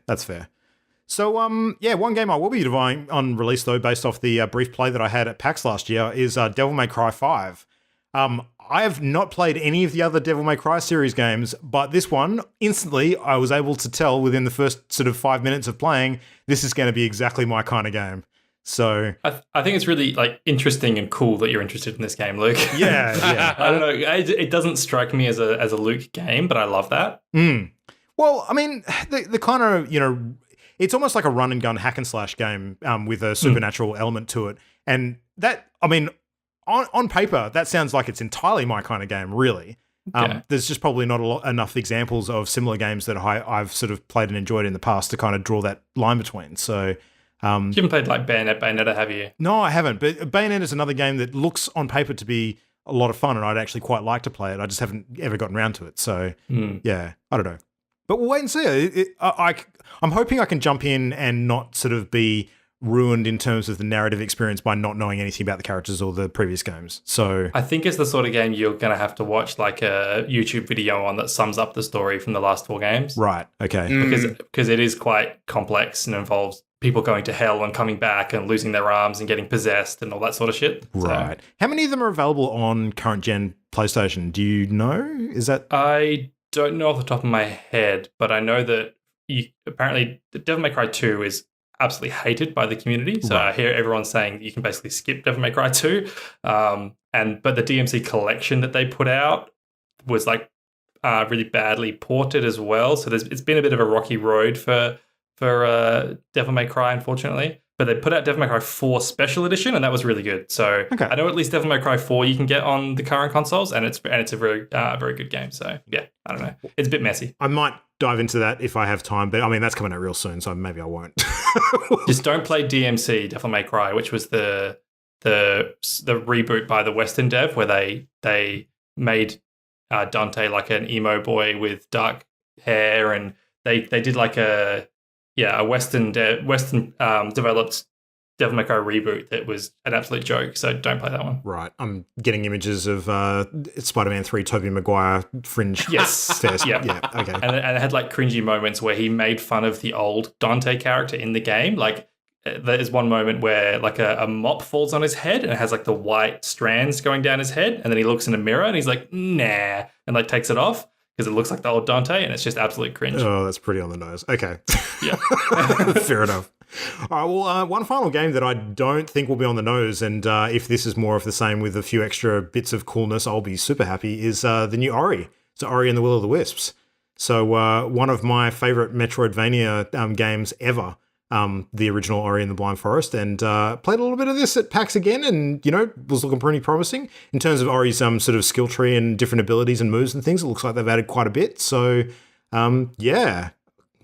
[SPEAKER 1] So, one game I will be buying on release, though, based off the brief play that I had at PAX last year, is Devil May Cry 5. I have not played any of the other Devil May Cry series games, but this one, instantly, I was able to tell within the first sort of 5 minutes of playing, this is going to be exactly my kind of game. So
[SPEAKER 3] I think it's really interesting and cool that you're interested in this game, Luke.
[SPEAKER 1] Yeah.
[SPEAKER 3] I don't know. It doesn't strike me as a Luke game, but I love that.
[SPEAKER 1] Well, I mean, the kind of it's almost like a run and gun hack and slash game with a supernatural element to it, and that I mean, on paper, that sounds like it's entirely my kind of game. Really, there's just probably not enough examples of similar games that I've sort of played and enjoyed in the past to kind of draw that line between. So.
[SPEAKER 3] You haven't played Bayonetta, have you?
[SPEAKER 1] No, I haven't. But Bayonetta is another game that looks on paper to be a lot of fun, and I'd actually quite like to play it. I just haven't ever gotten around to it. So, yeah, I don't know. But we'll wait and see. I'm hoping I can jump in and not sort of be ruined in terms of the narrative experience by not knowing anything about the characters or the previous games. So
[SPEAKER 3] I think it's the sort of game you're going to have to watch like a YouTube video on that sums up the story from the last 4 games.
[SPEAKER 1] Right, okay.
[SPEAKER 3] Because it is quite complex and involves people going to hell and coming back and losing their arms and getting possessed and all that sort of shit.
[SPEAKER 1] Right. How many of them are available on current gen PlayStation? Do you know? Is that...
[SPEAKER 3] I don't know off the top of my head, but I know that apparently Devil May Cry 2 is absolutely hated by the community. So I hear everyone saying you can basically skip Devil May Cry 2. But the DMC collection that they put out was really badly ported as well. So it's been a bit of a rocky road for Devil May Cry, unfortunately. But they put out Devil May Cry 4 Special Edition, and that was really good. So I know at least Devil May Cry 4 you can get on the current consoles, and it's a very very good game. So yeah, I don't know, it's a bit messy.
[SPEAKER 1] I might dive into that if I have time, but I mean that's coming out real soon, so maybe I won't.
[SPEAKER 3] Just don't play DMC Devil May Cry, which was the reboot by the Western dev where they made Dante like an emo boy with dark hair, and they did like a Western developed Devil May Cry reboot that was an absolute joke. So don't play that one.
[SPEAKER 1] Right. I'm getting images of Spider-Man 3 Tobey Maguire fringe.
[SPEAKER 3] Yes.
[SPEAKER 1] Stairs.
[SPEAKER 3] Yeah.
[SPEAKER 1] Yeah. Okay.
[SPEAKER 3] And it had like cringy moments where he made fun of the old Dante character in the game. Like there's one moment where like a mop falls on his head and it has like the white strands going down his head. And then he looks in a mirror and he's like, nah, and like takes it off because it looks like the old Dante and it's just absolute cringe.
[SPEAKER 1] Oh, that's pretty on the nose. Okay.
[SPEAKER 3] Yeah.
[SPEAKER 1] Fair enough. All right, well, one final game that I don't think will be on the nose, and if this is more of the same with a few extra bits of coolness, I'll be super happy, is the new Ori. So Ori and the Will of the Wisps. So one of my favourite Metroidvania games ever, the original Ori and the Blind Forest, and played a little bit of this at PAX again, and, was looking pretty promising. In terms of Ori's sort of skill tree and different abilities and moves and things, it looks like they've added quite a bit. So, yeah.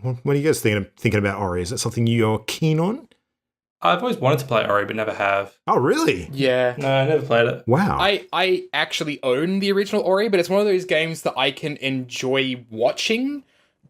[SPEAKER 1] What are you guys thinking about Ori? Is that something you're keen on?
[SPEAKER 3] I've always wanted to play Ori, but never have.
[SPEAKER 1] Oh, really?
[SPEAKER 4] Yeah.
[SPEAKER 3] No, I never played it.
[SPEAKER 1] Wow.
[SPEAKER 4] I actually own the original Ori, but it's one of those games that I can enjoy watching,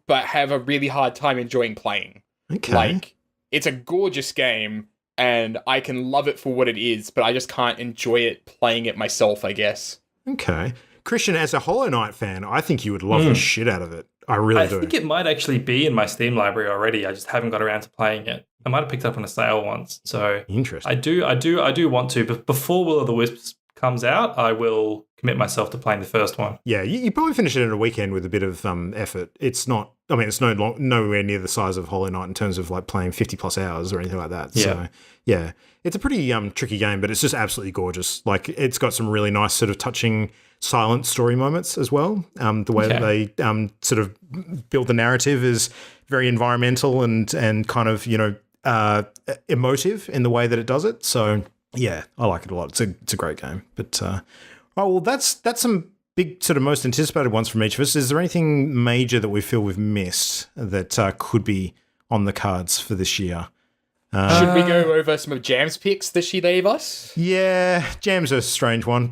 [SPEAKER 4] but have a really hard time enjoying playing.
[SPEAKER 1] Okay.
[SPEAKER 4] Like, it's a gorgeous game, and I can love it for what it is, but I just can't enjoy it playing it myself, I guess.
[SPEAKER 1] Okay. Christian, as a Hollow Knight fan, I think you would love the shit out of it. I really do.
[SPEAKER 3] I think it might actually be in my Steam library already. I just haven't got around to playing it. I might have picked it up on a sale once. So
[SPEAKER 1] interesting.
[SPEAKER 3] I do want to. But before Will of the Wisps comes out, I will commit myself to playing the first one.
[SPEAKER 1] Yeah, you probably finish it in a weekend with a bit of effort. It's not. I mean, it's nowhere near the size of Hollow Knight in terms of like playing 50 plus hours or anything like that.
[SPEAKER 3] Yeah.
[SPEAKER 1] So yeah, it's a pretty tricky game, but it's just absolutely gorgeous. Like it's got some really nice sort of touching silent story moments as well. The way that they sort of build the narrative is very environmental and kind of emotive in the way that it does it. So yeah, I like it a lot. It's a great game. But that's some big sort of most anticipated ones from each of us. Is there anything major that we feel we've missed that could be on the cards for this year?
[SPEAKER 4] Should we go over some of Jam's picks that she gave us?
[SPEAKER 1] Yeah, Jam's a strange one.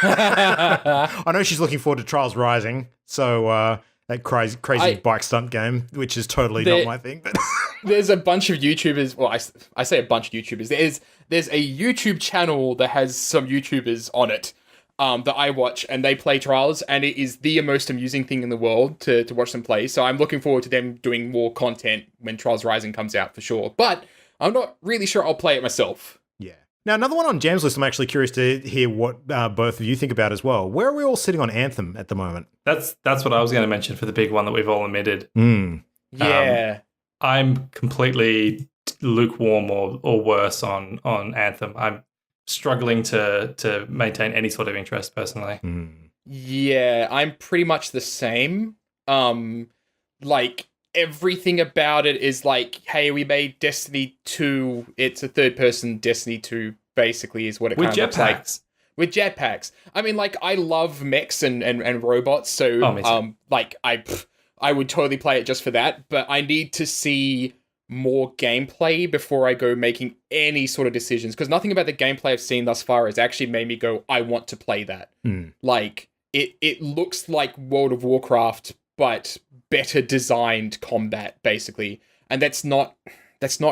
[SPEAKER 1] I know she's looking forward to Trials Rising, so that crazy bike stunt game, which is totally not my thing. But
[SPEAKER 4] there's a bunch of YouTubers. Well, I say a bunch of YouTubers. There's a YouTube channel that has some YouTubers on it that I watch, and they play Trials, and it is the most amusing thing in the world to watch them play. So I'm looking forward to them doing more content when Trials Rising comes out for sure. But I'm not really sure I'll play it myself.
[SPEAKER 1] Yeah. Now, another one on Jam's list, I'm actually curious to hear what both of you think about as well. Where are we all sitting on Anthem at the moment?
[SPEAKER 3] That's what I was going to mention for the big one that we've all omitted.
[SPEAKER 4] Yeah.
[SPEAKER 3] I'm completely lukewarm or worse on Anthem. I'm struggling to maintain any sort of interest personally.
[SPEAKER 4] Yeah, I'm pretty much the same. Like everything about it is like, hey, we made Destiny 2. It's a third-person Destiny 2, basically, is what it kind of looks like. With jetpacks. I mean, like, I love mechs and robots, so like I would totally play it just for that. But I need to see more gameplay before I go making any sort of decisions, because nothing about the gameplay I've seen thus far has actually made me go, I want to play that. Like it looks like World of Warcraft, but better designed combat, basically, and that's not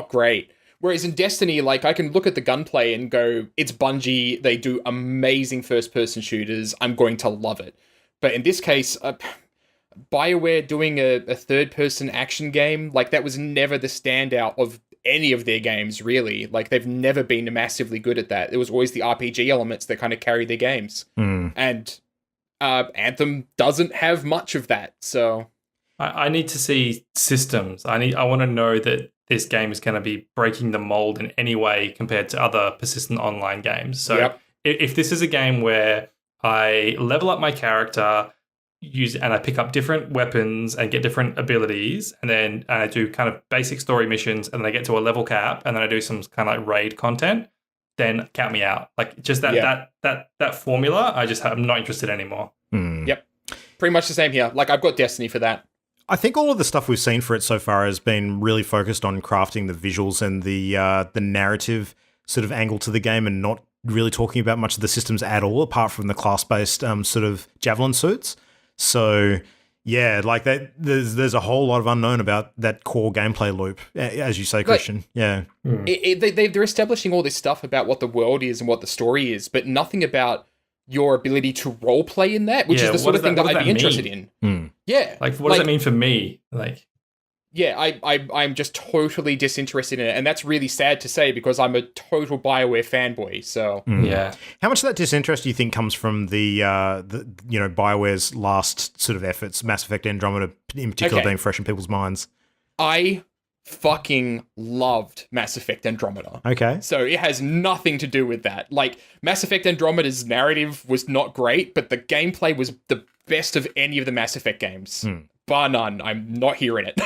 [SPEAKER 4] great. Whereas in Destiny, like, I can look at the gunplay and go, it's Bungie, they do amazing first person shooters, I'm going to love it. But in this case, BioWare doing a third-person action game, like, that was never the standout of any of their games, really. Like, they've never been massively good at that. It was always the RPG elements that kind of carry their games. And Anthem doesn't have much of that, so...
[SPEAKER 3] I need to see systems. I want to know that this game is going to be breaking the mold in any way compared to other persistent online games. So if this is a game where I level up my character... and I pick up different weapons and get different abilities, and then I do kind of basic story missions, and then I get to a level cap, and then I do some kind of like raid content, then count me out. Like just that formula, I'm not interested anymore.
[SPEAKER 4] Yep. Pretty much the same here. Like, I've got Destiny for that.
[SPEAKER 1] I think all of the stuff we've seen for it so far has been really focused on crafting the visuals and the narrative sort of angle to the game, and not really talking about much of the systems at all, apart from the class-based sort of javelin suits. So, Yeah, like that. There's a whole lot of unknown about that core gameplay loop, as you say, Christian. Yeah,
[SPEAKER 4] they're establishing all this stuff about what the world is and what the story is, but nothing about your ability to role play in that, which is the sort of thing that I'd be interested in. Yeah,
[SPEAKER 3] like what does that mean for me? Like,
[SPEAKER 4] yeah, I'm just totally disinterested in it, and that's really sad to say because I'm a total BioWare fanboy. So
[SPEAKER 3] yeah,
[SPEAKER 1] how much of that disinterest do you think comes from the BioWare's last sort of efforts, Mass Effect Andromeda in particular, being fresh in people's minds?
[SPEAKER 4] I fucking loved Mass Effect Andromeda.
[SPEAKER 1] Okay,
[SPEAKER 4] so it has nothing to do with that. Like, Mass Effect Andromeda's narrative was not great, but the gameplay was the best of any of the Mass Effect games. Bar none. I'm not hearing it.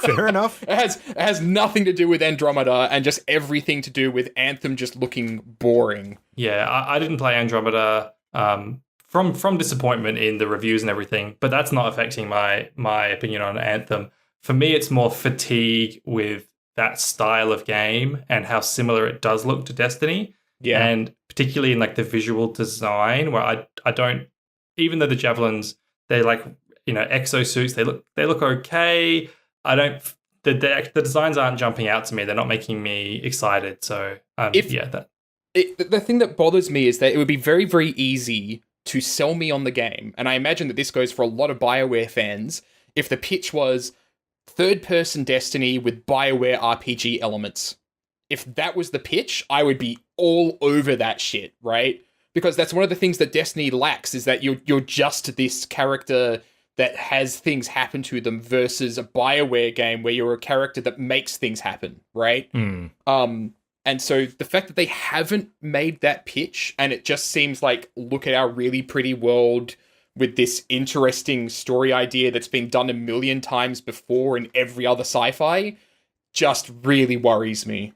[SPEAKER 1] Fair enough.
[SPEAKER 4] It has nothing to do with Andromeda and just everything to do with Anthem just looking boring.
[SPEAKER 3] Yeah, I didn't play Andromeda from disappointment in the reviews and everything, but that's not affecting my opinion on Anthem. For me, it's more fatigue with that style of game and how similar it does look to Destiny.
[SPEAKER 4] Yeah.
[SPEAKER 3] And particularly in like the visual design, where I don't, even though the Javelins, they're like, exosuits, they look okay. The designs aren't jumping out to me. They're not making me excited. So
[SPEAKER 4] the thing that bothers me is that it would be very, very easy to sell me on the game. And I imagine that this goes for a lot of BioWare fans. If the pitch was third-person Destiny with BioWare RPG elements. If that was the pitch, I would be all over that shit, right? Because that's one of the things that Destiny lacks, is that you're just this character that has things happen to them versus a BioWare game where you're a character that makes things happen, right? And so the fact that they haven't made that pitch, and it just seems like, look at our really pretty world with this interesting story idea that's been done a million times before in every other sci-fi, just really worries me.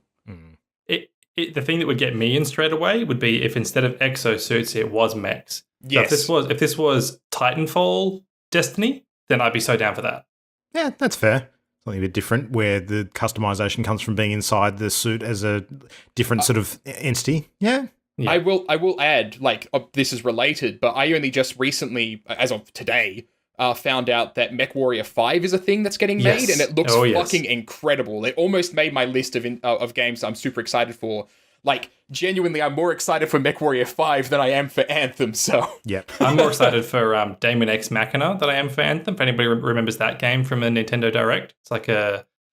[SPEAKER 3] The thing that would get me in straight away would be if instead of exosuits, it was mechs.
[SPEAKER 4] Yes.
[SPEAKER 3] So if this was Titanfall Destiny, then I'd be so down for that.
[SPEAKER 1] Yeah, that's fair. Something a bit different, where the customization comes from being inside the suit as a different sort of entity. Yeah.
[SPEAKER 4] I will add, like, this is related, but I only just recently, as of today, found out that MechWarrior 5 is a thing that's getting made, and it looks fucking incredible. It almost made my list of games I'm super excited for. Like, genuinely, I'm more excited for MechWarrior 5 than I am for Anthem, so...
[SPEAKER 1] Yep.
[SPEAKER 3] I'm more excited for Daemon X Machina than I am for Anthem, if anybody remembers that game from a Nintendo Direct. It's like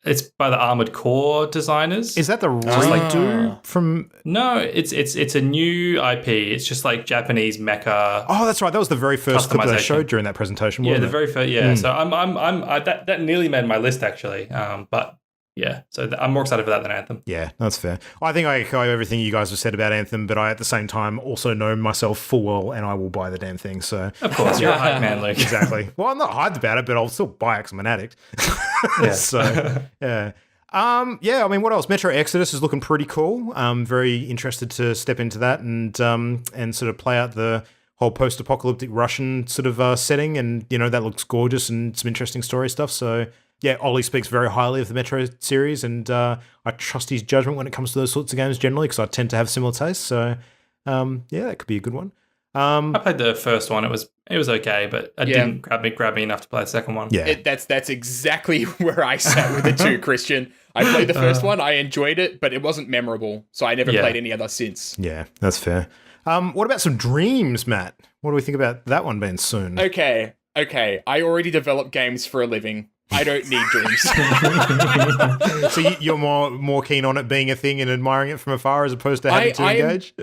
[SPEAKER 3] it's by the Armored Core designers.
[SPEAKER 1] Is that the redo from...
[SPEAKER 3] No, it's a new IP. It's just like Japanese mecha.
[SPEAKER 1] Oh, that's right. That was the very first clip they showed during that presentation, wasn't it?
[SPEAKER 3] Very first. Yeah, so that nearly made my list actually. But yeah, so I'm more excited for that than Anthem.
[SPEAKER 1] Yeah, that's fair. I think I echo everything you guys have said about Anthem, but I at the same time also know myself full well, and I will buy the damn thing. So
[SPEAKER 3] of course, you're a hype man, Luke.
[SPEAKER 1] Exactly. Well, I'm not hyped about it, but I'll still buy it because I'm an addict.
[SPEAKER 3] Yeah.
[SPEAKER 1] So yeah. I mean, what else? Metro Exodus is looking pretty cool. I'm very interested to step into that and sort of play out the whole post-apocalyptic Russian sort of setting, and that looks gorgeous and some interesting story stuff. So yeah, Ollie speaks very highly of the Metro series, and I trust his judgment when it comes to those sorts of games generally, because I tend to have similar tastes. So that could be a good one.
[SPEAKER 3] I played the first one. It was okay, but it didn't grab me enough to play the second one.
[SPEAKER 1] Yeah,
[SPEAKER 4] that's exactly where I sat with it too, Christian. I played the first one, I enjoyed it, but it wasn't memorable, so I never played any other since.
[SPEAKER 1] Yeah, that's fair. What about some Dreams, Matt? What do we think about that one being soon?
[SPEAKER 4] Okay. I already develop games for a living. I don't need Dreams.
[SPEAKER 1] So you're more keen on it being a thing and admiring it from afar as opposed to having to engage?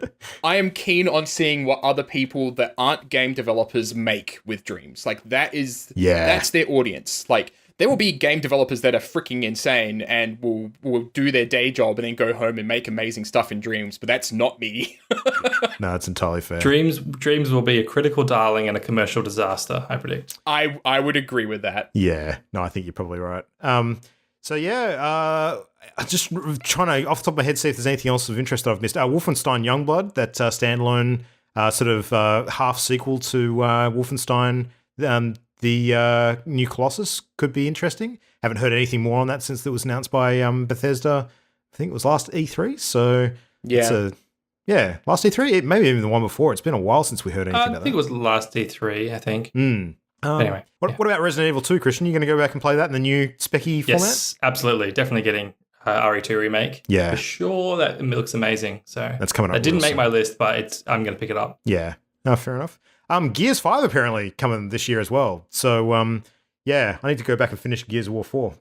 [SPEAKER 4] I am keen on seeing what other people that aren't game developers make with Dreams. Like, that's their audience. Like, there will be game developers that are freaking insane and will do their day job and then go home and make amazing stuff in Dreams, but that's not me.
[SPEAKER 1] No, that's entirely fair.
[SPEAKER 3] Dreams will be a critical darling and a commercial disaster, I predict.
[SPEAKER 4] I would agree with that.
[SPEAKER 1] Yeah. No, I think you're probably right. So yeah, just trying to, off the top of my head, see if there's anything else of interest that I've missed. Wolfenstein Youngblood, that standalone sort of half sequel to Wolfenstein, the new Colossus, could be interesting. Haven't heard anything more on that since it was announced by Bethesda. I think it was last E3. So last E3, maybe even the one before. It's been a while since we heard anything about that.
[SPEAKER 3] I think it was last E3, I think. Anyway,
[SPEAKER 1] what about Resident Evil 2, Christian? You going to go back and play that in the new specky format?
[SPEAKER 3] Yes, absolutely. Definitely getting RE2 remake.
[SPEAKER 1] Yeah.
[SPEAKER 3] For sure. That looks amazing. So
[SPEAKER 1] that's coming up.
[SPEAKER 3] It didn't
[SPEAKER 1] real
[SPEAKER 3] make my list, but I'm going to pick it up.
[SPEAKER 1] Yeah. No, fair enough. Gears 5 apparently coming this year as well. So, yeah, I need to go back and finish Gears of War 4.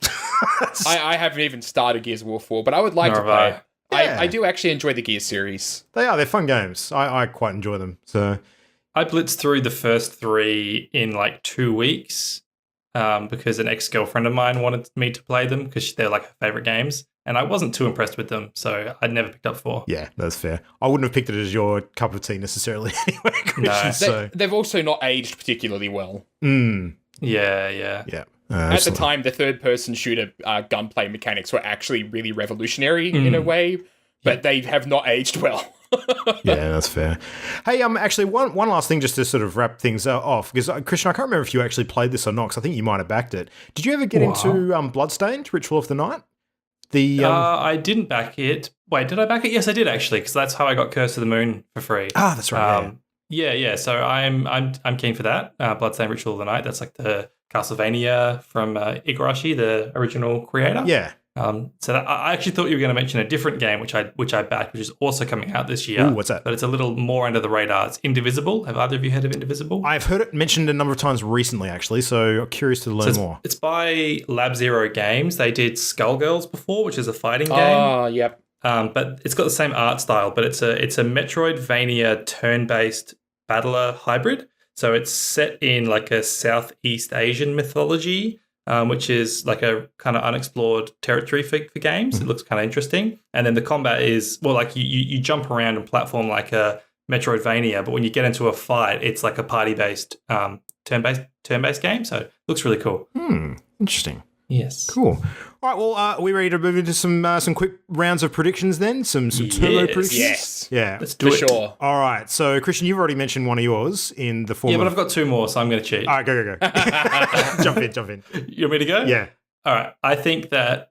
[SPEAKER 4] I haven't even started Gears of War 4, but I would like to play it.
[SPEAKER 1] Yeah.
[SPEAKER 4] I do actually enjoy the Gears series.
[SPEAKER 1] They're fun games. I quite enjoy them. So
[SPEAKER 3] I blitzed through the first 3 in like 2 weeks because an ex-girlfriend of mine wanted me to play them because they're like her favorite games. And I wasn't too impressed with them, so I'd never picked up 4.
[SPEAKER 1] Yeah, that's fair. I wouldn't have picked it as your cup of tea necessarily anyway, Christian.
[SPEAKER 3] No.
[SPEAKER 4] They've also not aged particularly well.
[SPEAKER 3] Yeah.
[SPEAKER 4] At the time, the third-person shooter gunplay mechanics were actually really revolutionary in a way, but they have not aged well.
[SPEAKER 1] Yeah, that's fair. Hey, actually, one last thing just to sort of wrap things off, because Christian, I can't remember if you actually played this or not, because I think you might have backed it. Did you ever get into Bloodstained, Ritual of the Night?
[SPEAKER 3] I didn't back it. Wait, did I back it? Yes, I did actually, because that's how I got Curse of the Moon for free.
[SPEAKER 1] Ah, that's right.
[SPEAKER 3] Yeah. So I'm keen for that. Bloodstained Ritual of the Night. That's like the Castlevania from Igarashi, the original creator.
[SPEAKER 1] Yeah.
[SPEAKER 3] So I actually thought you were going to mention a different game, which I backed, which is also coming out this year.
[SPEAKER 1] Ooh, what's that?
[SPEAKER 3] But it's a little more under the radar. It's Indivisible. Have either of you heard of Indivisible?
[SPEAKER 1] I've heard it mentioned a number of times recently, actually, so I'm curious to learn more.
[SPEAKER 3] It's by Lab Zero Games. They did Skullgirls before, which is a fighting game.
[SPEAKER 4] Oh, yep.
[SPEAKER 3] But it's got the same art style, but it's a Metroidvania turn-based battler hybrid. So it's set in like a Southeast Asian mythology, which is like a kind of unexplored territory for games. It looks kind of interesting. And then the combat is, well, like you jump around and platform like a Metroidvania, but when you get into a fight, it's like a party-based, turn-based game. So it looks really cool.
[SPEAKER 1] Interesting.
[SPEAKER 3] Yes.
[SPEAKER 1] Cool. All right, well, are we ready to move into some quick rounds of predictions then? Some turbo predictions?
[SPEAKER 4] Yes.
[SPEAKER 1] Yeah.
[SPEAKER 3] Let's do it.
[SPEAKER 4] For sure.
[SPEAKER 1] All right, so Christian, you've already mentioned one of yours in the form
[SPEAKER 3] Yeah, but
[SPEAKER 1] of...
[SPEAKER 3] I've got 2 more, so I'm going to cheat.
[SPEAKER 1] All right, go. Jump in.
[SPEAKER 3] You want me to go?
[SPEAKER 1] Yeah.
[SPEAKER 3] All right. I think that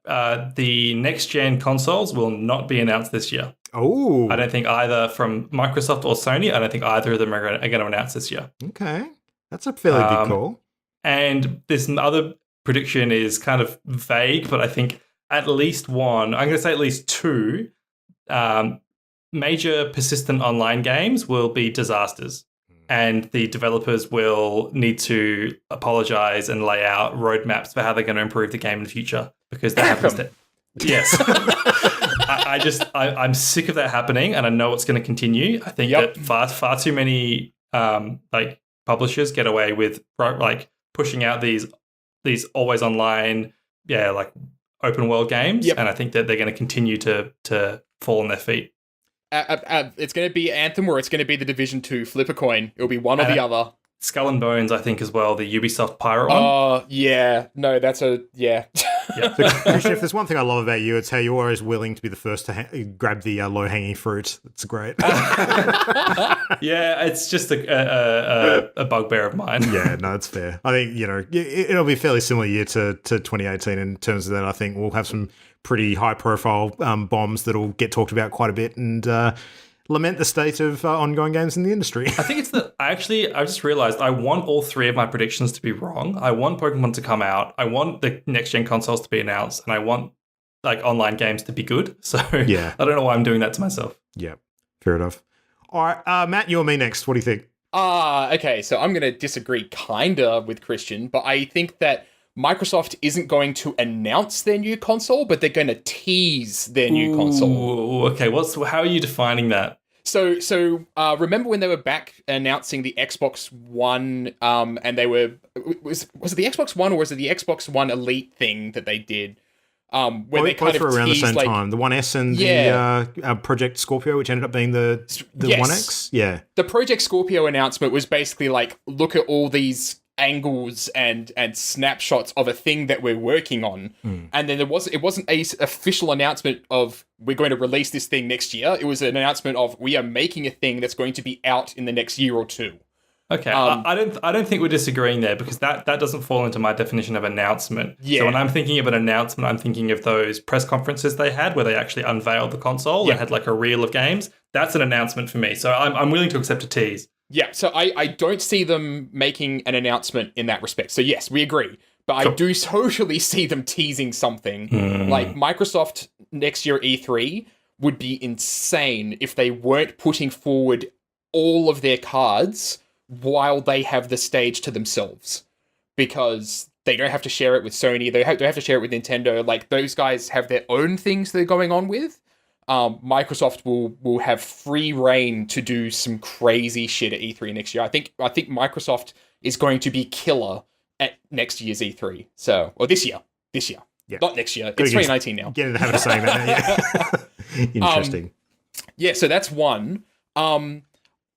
[SPEAKER 3] the next-gen consoles will not be announced this year.
[SPEAKER 1] Oh.
[SPEAKER 3] I don't think either from Microsoft or Sony, I don't think either of them are going to announce this year.
[SPEAKER 1] Okay. That's a fairly big call.
[SPEAKER 3] And this other prediction is kind of vague, but I think at least one, I'm going to say at least 2 major persistent online games will be disasters. And the developers will need to apologize and lay out roadmaps for how they're going to improve the game in the future, because that happens to... Yes. I'm sick of that happening, and I know it's going to continue. I think that far too many like publishers get away with like pushing out these always online, like open world games, and I think that they're going to continue to fall on their feet.
[SPEAKER 4] It's going to be Anthem or it's going to be the Division 2. Flip a coin. It'll be one or the other.
[SPEAKER 3] Skull and Bones, I think, as well, the Ubisoft pirate one.
[SPEAKER 4] Oh, yeah. No, that's a... Yeah.
[SPEAKER 1] So, Christian, if there's one thing I love about you, it's how you're always willing to be the first to grab the low-hanging fruit. It's great.
[SPEAKER 3] Yeah, it's just a bugbear of mine.
[SPEAKER 1] Yeah, no, it's fair. I think, it'll be a fairly similar year to 2018 in terms of that. I think we'll have some pretty high-profile bombs that'll get talked about quite a bit and lament the state of ongoing games in the industry.
[SPEAKER 3] I think it's I just realized I want all 3 of my predictions to be wrong. I want Pokemon to come out. I want the next-gen consoles to be announced. And I want like online games to be good. So I don't know why I'm doing that to myself.
[SPEAKER 1] Yeah, fair enough. All right, Matt, you or me next. What do you think?
[SPEAKER 4] Okay, so I'm going to disagree kinda with Christian, but I think that Microsoft isn't going to announce their new console, but they're going to tease their new console.
[SPEAKER 3] Okay, how are you defining that?
[SPEAKER 4] So remember when they were back announcing the Xbox One, and they were was it the Xbox One or was it the Xbox One Elite thing that they did? Where they kind of
[SPEAKER 1] around the same
[SPEAKER 4] like,
[SPEAKER 1] time, the One S and the Project Scorpio, which ended up being the One X. Yeah,
[SPEAKER 4] the Project Scorpio announcement was basically like, look at all these angles and snapshots of a thing that we're working on, and then it wasn't a official announcement of we're going to release this thing next year. It was an announcement of we are making a thing that's going to be out in the next year or 2.
[SPEAKER 3] Okay, I don't think we're disagreeing there, because that doesn't fall into my definition of announcement.
[SPEAKER 4] Yeah.
[SPEAKER 3] So when I'm thinking of an announcement, I'm thinking of those press conferences they had where they actually unveiled the console and had like a reel of games. That's an announcement for me. So I'm willing to accept a tease.
[SPEAKER 4] Yeah, so I don't see them making an announcement in that respect. So yes, we agree. But I do totally see them teasing something. Like Microsoft next year at E3 would be insane if they weren't putting forward all of their cards while they have the stage to themselves. Because they don't have to share it with Sony, they don't have to share it with Nintendo. Like, those guys have their own things they're going on with. Microsoft will have free reign to do some crazy shit at E3 next year. I think Microsoft is going to be killer at next year's E3. So, or this year. Yeah. Not next year. It's 2019 now.
[SPEAKER 1] Get in the habit of saying that. Yeah. Interesting.
[SPEAKER 4] Yeah, so that's one.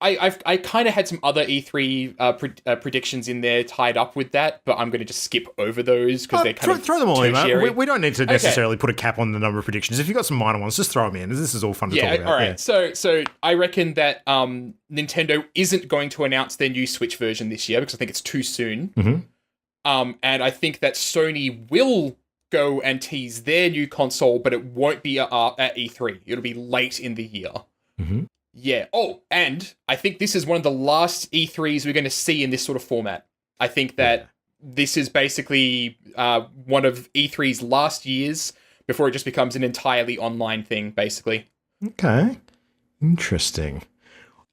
[SPEAKER 4] I kind of had some other E3 predictions in there tied up with that, but I'm going to just skip over those because they're kind of
[SPEAKER 1] throw them all in, mate. We don't need to necessarily
[SPEAKER 4] Okay.
[SPEAKER 1] put a cap on the number of predictions. If you've got some minor ones, just throw them in. This is all fun to talk about.
[SPEAKER 4] All right. So I reckon that Nintendo isn't going to announce their new Switch version this year because I think it's too soon.
[SPEAKER 1] Mm-hmm.
[SPEAKER 4] And I think that Sony will go and tease their new console, but it won't be at E3. It'll be late in the year.
[SPEAKER 1] Mm-hmm.
[SPEAKER 4] Yeah. Oh, and I think this is one of the last E3s we're going to see in this sort of format. I think that this is basically one of E3's last years before it just becomes an entirely online thing, basically.
[SPEAKER 1] Okay. Interesting.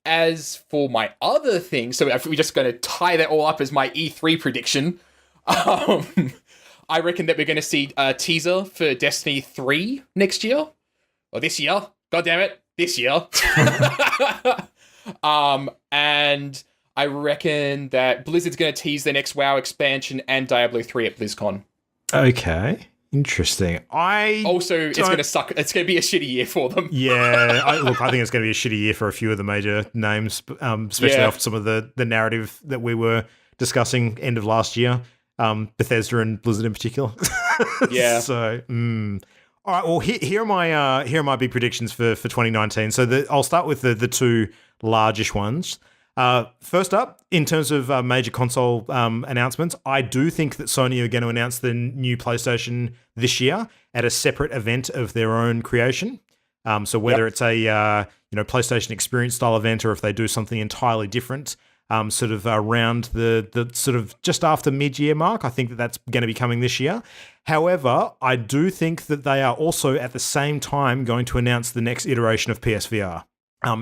[SPEAKER 4] As for my other thing, so if we're just going to tie that all up as my E3 prediction, I reckon that we're going to see a teaser for Destiny 3 next year. Or this year. God damn it. This year. And I reckon that Blizzard's going to tease their next WoW expansion and Diablo 3 at BlizzCon.
[SPEAKER 1] Okay. Interesting.
[SPEAKER 4] It's going to suck. It's going to be a shitty year for them.
[SPEAKER 1] Yeah. I think it's going to be a shitty year for a few of the major names, especially off some of the narrative that we were discussing end of last year. Bethesda and Blizzard in particular.
[SPEAKER 4] Yeah.
[SPEAKER 1] So, all right. Well, here are my big predictions for 2019. So I'll start with the two largish ones. First up, in terms of major console announcements, I do think that Sony are going to announce the new PlayStation this year at a separate event of their own creation. So whether it's a PlayStation Experience style event or if they do something entirely different, sort of around the sort of just after mid-year mark, I think that's going to be coming this year. However, I do think that they are also at the same time going to announce the next iteration of PSVR.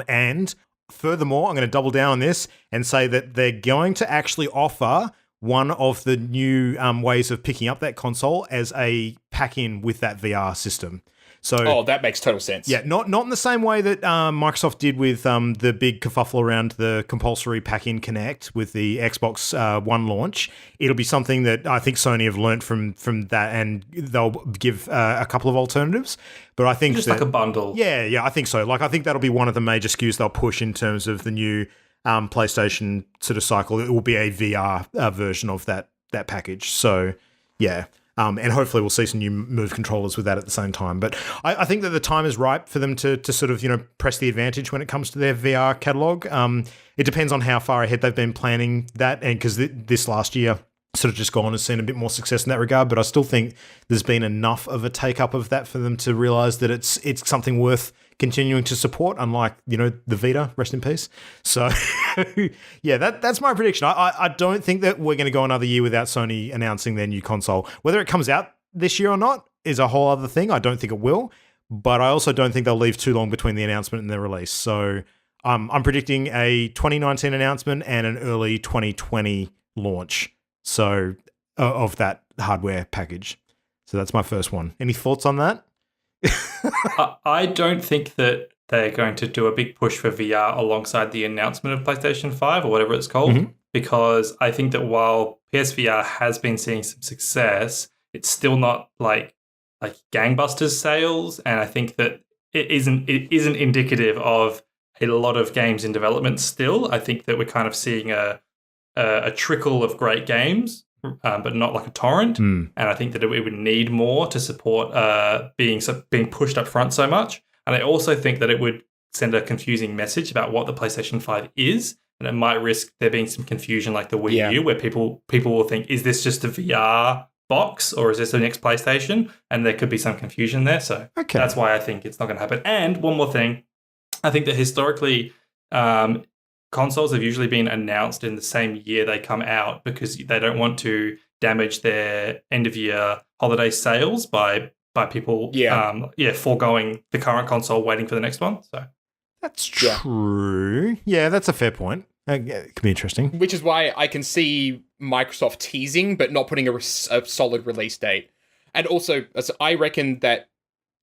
[SPEAKER 1] And furthermore, I'm going to double down on this and say that they're going to actually offer one of the new ways of picking up that console as a pack-in with that VR system. So,
[SPEAKER 4] that makes total sense.
[SPEAKER 1] Yeah, not in the same way that Microsoft did with the big kerfuffle around the compulsory pack-in Connect with the Xbox One launch. It'll be something that I think Sony have learnt from that, and they'll give a couple of alternatives. But I think
[SPEAKER 3] like a bundle.
[SPEAKER 1] Yeah, I think so. Like, I think that'll be one of the major SKUs they'll push in terms of the new PlayStation sort of cycle. It will be a VR version of that package. So, yeah. And hopefully we'll see some new Move controllers with that at the same time. But I think that the time is ripe for them to sort of, press the advantage when it comes to their VR catalog. It depends on how far ahead they've been planning that, and because this last year sort of just gone has seen a bit more success in that regard. But I still think there's been enough of a take-up of that for them to realise that it's something worth continuing to support, unlike, the Vita, rest in peace. So, yeah, that's my prediction. I don't think that we're going to go another year without Sony announcing their new console. Whether it comes out this year or not is a whole other thing. I don't think it will, but I also don't think they'll leave too long between the announcement and the release. So I'm predicting a 2019 announcement and an early 2020 launch of that hardware package. So that's my first one. Any thoughts on that?
[SPEAKER 3] I don't think that they're going to do a big push for VR alongside the announcement of PlayStation 5 or whatever it's called, because I think that while PSVR has been seeing some success, it's still not like gangbusters sales, and I think that it isn't indicative of a lot of games in development still. I think that we're kind of seeing a trickle of great games, but not like a torrent. And I think that it would need more to support being pushed up front so much. And I also think that it would send a confusing message about what the PlayStation 5 is, and it might risk there being some confusion like the Wii U, where people will think, is this just a VR box or is this the next PlayStation? And there could be some confusion there. So that's why I think it's not going to happen. And one more thing, I think that historically, consoles have usually been announced in the same year they come out because they don't want to damage their end of year holiday sales by people foregoing the current console waiting for the next one. So
[SPEAKER 1] that's true. Yeah, that's a fair point. It could be interesting.
[SPEAKER 4] Which is why I can see Microsoft teasing but not putting a solid release date. And also, I reckon that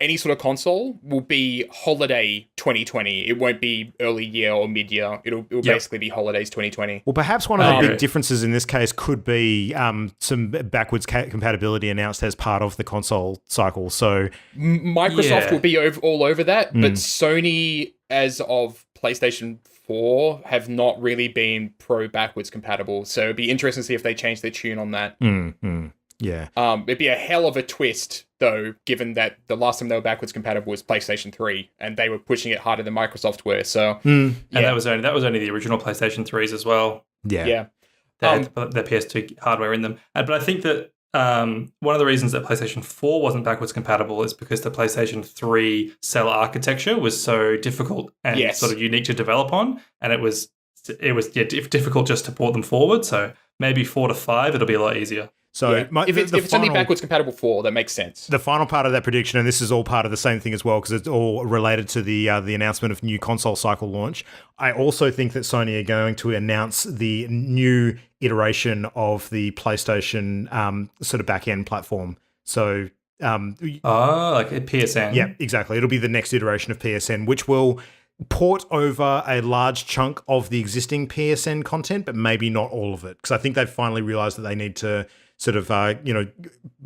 [SPEAKER 4] any sort of console will be holiday 2020. It won't be early year or mid-year. It'll basically be holidays 2020.
[SPEAKER 1] Well, perhaps one of the big differences in this case could be some backwards compatibility announced as part of the console cycle. So
[SPEAKER 4] Microsoft will be all over that, but Sony, as of PlayStation 4, have not really been backwards compatible. So it'd be interesting to see if they change their tune on that.
[SPEAKER 1] Yeah.
[SPEAKER 4] It'd be a hell of a twist, though, given that the last time they were backwards compatible was PlayStation 3, and they were pushing it harder than Microsoft were. So,
[SPEAKER 3] and that was only the original PlayStation 3s as well.
[SPEAKER 1] Yeah.
[SPEAKER 3] They had their PS2 hardware in them. But I think that one of the reasons that PlayStation 4 wasn't backwards compatible is because the PlayStation 3 cell architecture was so difficult and sort of unique to develop on, and it was difficult just to port them forward. So maybe 4 to 5, it'll be a lot easier.
[SPEAKER 1] So
[SPEAKER 4] if it's only backwards compatible 4, that makes sense.
[SPEAKER 1] The final part of that prediction, and this is all part of the same thing as well, because it's all related to the announcement of new console cycle launch. I also think that Sony are going to announce the new iteration of the PlayStation sort of back-end platform. So
[SPEAKER 3] like a PSN.
[SPEAKER 1] Yeah, exactly. It'll be the next iteration of PSN, which will port over a large chunk of the existing PSN content, but maybe not all of it, because I think they've finally realized that they need to sort of,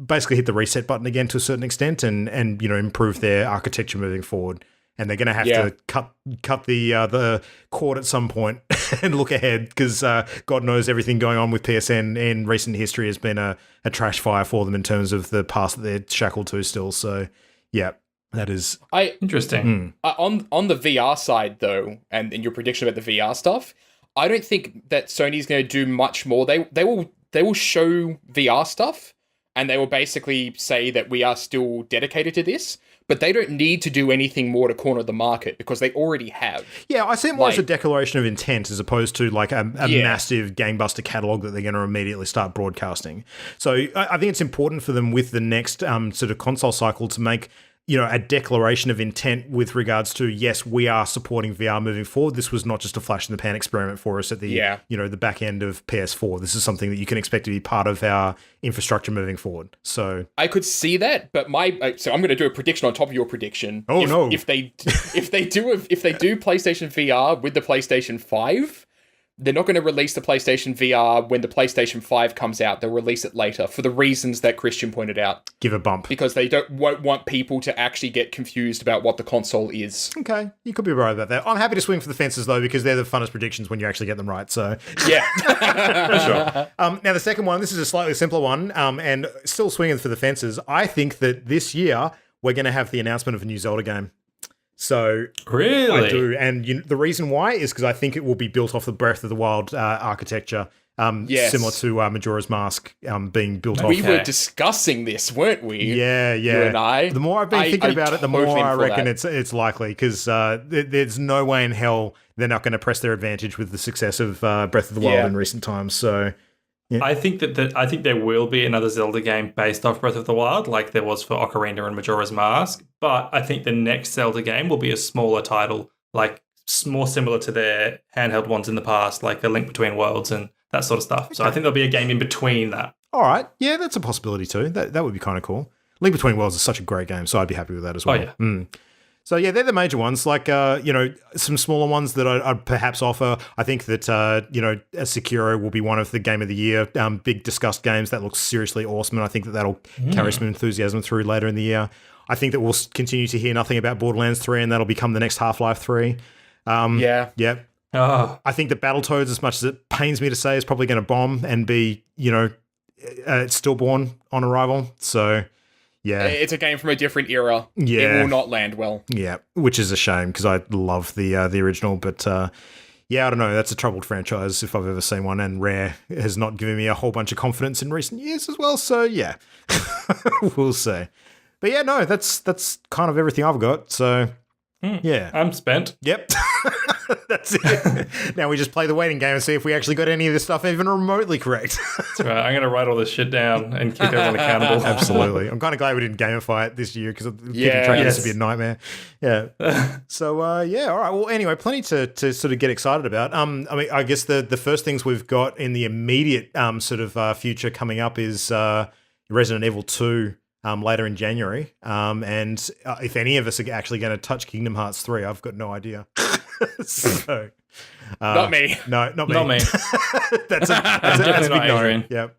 [SPEAKER 1] basically hit the reset button again to a certain extent and improve their architecture moving forward. And they're going to have to cut the cord at some point and look ahead, because God knows everything going on with PSN in recent history has been a trash fire for them in terms of the past that they're shackled to still. So, yeah. That is
[SPEAKER 3] interesting.
[SPEAKER 4] On the VR side, though, and in your prediction about the VR stuff, I don't think that Sony's going to do much more. They will show VR stuff, and they will basically say that we are still dedicated to this, but they don't need to do anything more to corner the market because they already have.
[SPEAKER 1] Yeah, I see it more as a declaration of intent as opposed to like a massive gangbuster catalog that they're going to immediately start broadcasting. So I think it's important for them with the next sort of console cycle to make a declaration of intent with regards to, yes, we are supporting VR moving forward. This was not just a flash in the pan experiment for us at the, the back end of PS4. This is something that you can expect to be part of our infrastructure moving forward. So
[SPEAKER 4] I could see that, but so I'm going to do a prediction on top of your prediction.
[SPEAKER 1] No.
[SPEAKER 4] If they do PlayStation VR with the PlayStation 5, they're not going to release the PlayStation VR when the PlayStation 5 comes out. They'll release it later for the reasons that Christian pointed out.
[SPEAKER 1] Give a bump.
[SPEAKER 4] Because they won't want people to actually get confused about what the console is.
[SPEAKER 1] Okay, you could be right about that. I'm happy to swing for the fences, though, because they're the funnest predictions when you actually get them right. So
[SPEAKER 4] yeah.
[SPEAKER 1] For sure. Now, the second one, this is a slightly simpler one, and still swinging for the fences. I think that this year we're going to have the announcement of a new Zelda game. So
[SPEAKER 3] really,
[SPEAKER 1] I do, and the reason why is because I think it will be built off the Breath of the Wild architecture, similar to Majora's Mask being built off.
[SPEAKER 4] We were discussing this, weren't we?
[SPEAKER 1] Yeah.
[SPEAKER 4] You and I.
[SPEAKER 1] The more I've been thinking about it, the more I reckon it's likely, because there's no way in hell they're not going to press their advantage with the success of Breath of the Wild in recent times. So. Yeah.
[SPEAKER 3] I think there will be another Zelda game based off Breath of the Wild, like there was for Ocarina and Majora's Mask. But I think the next Zelda game will be a smaller title, like more similar to their handheld ones in the past, like A Link Between Worlds and that sort of stuff. Okay. So I think there'll be a game in between that.
[SPEAKER 1] All right. Yeah, that's a possibility too. That would be kind of cool. Link Between Worlds is such a great game, so I'd be happy with that as well.
[SPEAKER 3] Oh, yeah.
[SPEAKER 1] So, yeah, they're the major ones, like, some smaller ones that I'd perhaps offer. I think that, Sekiro will be one of the Game of the Year big discussed games. That looks seriously awesome, and I think that'll carry some enthusiasm through later in the year. I think that we'll continue to hear nothing about Borderlands 3, and that'll become the next Half-Life 3.
[SPEAKER 4] Yeah.
[SPEAKER 1] I think that Battletoads, as much as it pains me to say, is probably going to bomb and be, stillborn on arrival. So... yeah,
[SPEAKER 4] it's a game from a different era.
[SPEAKER 1] Yeah,
[SPEAKER 4] it will not land well.
[SPEAKER 1] Yeah, which is a shame because I love the original, but I don't know. That's a troubled franchise if I've ever seen one, and Rare has not given me a whole bunch of confidence in recent years as well. So yeah, we'll see. But yeah, no, that's kind of everything I've got. So yeah,
[SPEAKER 3] I'm spent.
[SPEAKER 1] Yep. That's it. Now we just play the waiting game and see if we actually got any of this stuff even remotely correct.
[SPEAKER 3] That's right. I'm going to write all this shit down and keep everyone accountable.
[SPEAKER 1] Absolutely. I'm kind of glad we didn't gamify it this year because keeping track of this would be a nightmare. Yeah. So, all right. Well, anyway, plenty to sort of get excited about. I mean, I guess the first things we've got in the immediate future coming up is Resident Evil 2 later in January. And if any of us are actually going to touch Kingdom Hearts 3, I've got no idea. So,
[SPEAKER 4] not me.
[SPEAKER 1] No, not me.
[SPEAKER 3] Not me.
[SPEAKER 1] that's a big no.
[SPEAKER 3] Adrian.
[SPEAKER 1] Yep.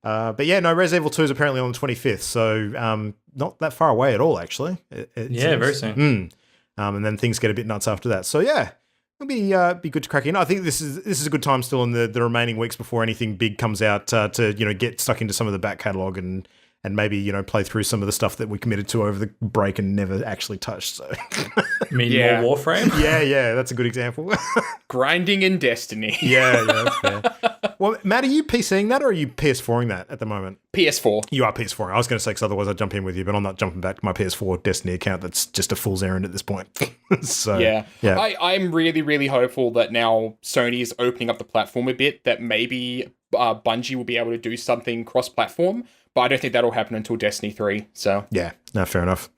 [SPEAKER 1] But yeah, no, Resident Evil 2 is apparently on the 25th, so not that far away at all, actually.
[SPEAKER 3] Very soon.
[SPEAKER 1] And then things get a bit nuts after that. So yeah, it'll be good to crack in. I think this is a good time still in the remaining weeks before anything big comes out to get stuck into some of the back catalogue and maybe play through some of the stuff that we committed to over the break and never actually touched. So
[SPEAKER 3] You mean more Warframe?
[SPEAKER 1] yeah, that's a good example.
[SPEAKER 4] Grinding in Destiny.
[SPEAKER 1] Yeah, that's fair. Well, Matt, are you PCing that or are you PS4ing that at the moment?
[SPEAKER 4] PS4.
[SPEAKER 1] You are PS4ing. I was going to say because otherwise I'd jump in with you, but I'm not jumping back to my PS4 Destiny account. That's just a fool's errand at this point. So
[SPEAKER 4] yeah. I'm really, really hopeful that now Sony is opening up the platform a bit, that maybe Bungie will be able to do something cross-platform, but I don't think that'll happen until Destiny 3. So
[SPEAKER 1] yeah, no, fair enough.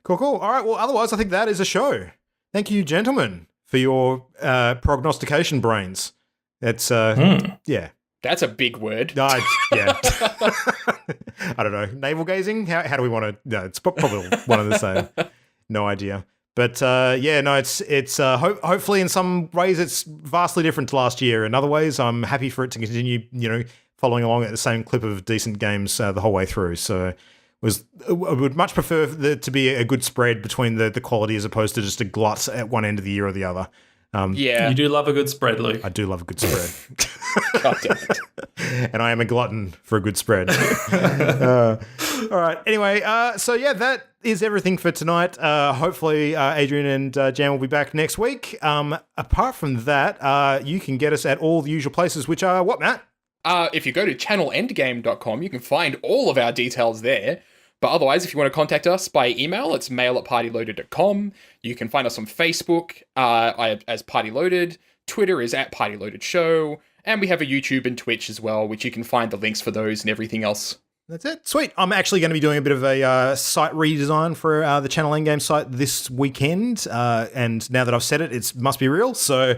[SPEAKER 1] Cool. All right. Well, otherwise, I think that is a show. Thank you, gentlemen, for your prognostication brains. That's yeah.
[SPEAKER 4] That's a big word.
[SPEAKER 1] Yeah. I don't know. Navel gazing? How do we want to? No, it's probably one of the same. No idea. But it's hopefully in some ways it's vastly different to last year. In other ways, I'm happy for it to continue, following along at the same clip of decent games the whole way through. So I would much prefer to be a good spread between the quality as opposed to just a glut at one end of the year or the other.
[SPEAKER 3] You do love a good spread, Luke.
[SPEAKER 1] I do love a good spread.
[SPEAKER 4] God damn it.
[SPEAKER 1] And I am a glutton for a good spread. All right. Anyway, that is everything for tonight. Hopefully, Adrian and Jan will be back next week. Apart from that, you can get us at all the usual places, which are what, Matt?
[SPEAKER 4] If you go to channelendgame.com, you can find all of our details there. But otherwise, if you want to contact us by email, it's mail@partyloaded.com. You can find us on Facebook as Party Loaded. Twitter is @PartyLoadedShow. And we have a YouTube and Twitch as well, which you can find the links for those and everything else.
[SPEAKER 1] That's it. Sweet. I'm actually going to be doing a bit of a site redesign for the Channel Endgame site this weekend. And now that I've said it, it must be real. So,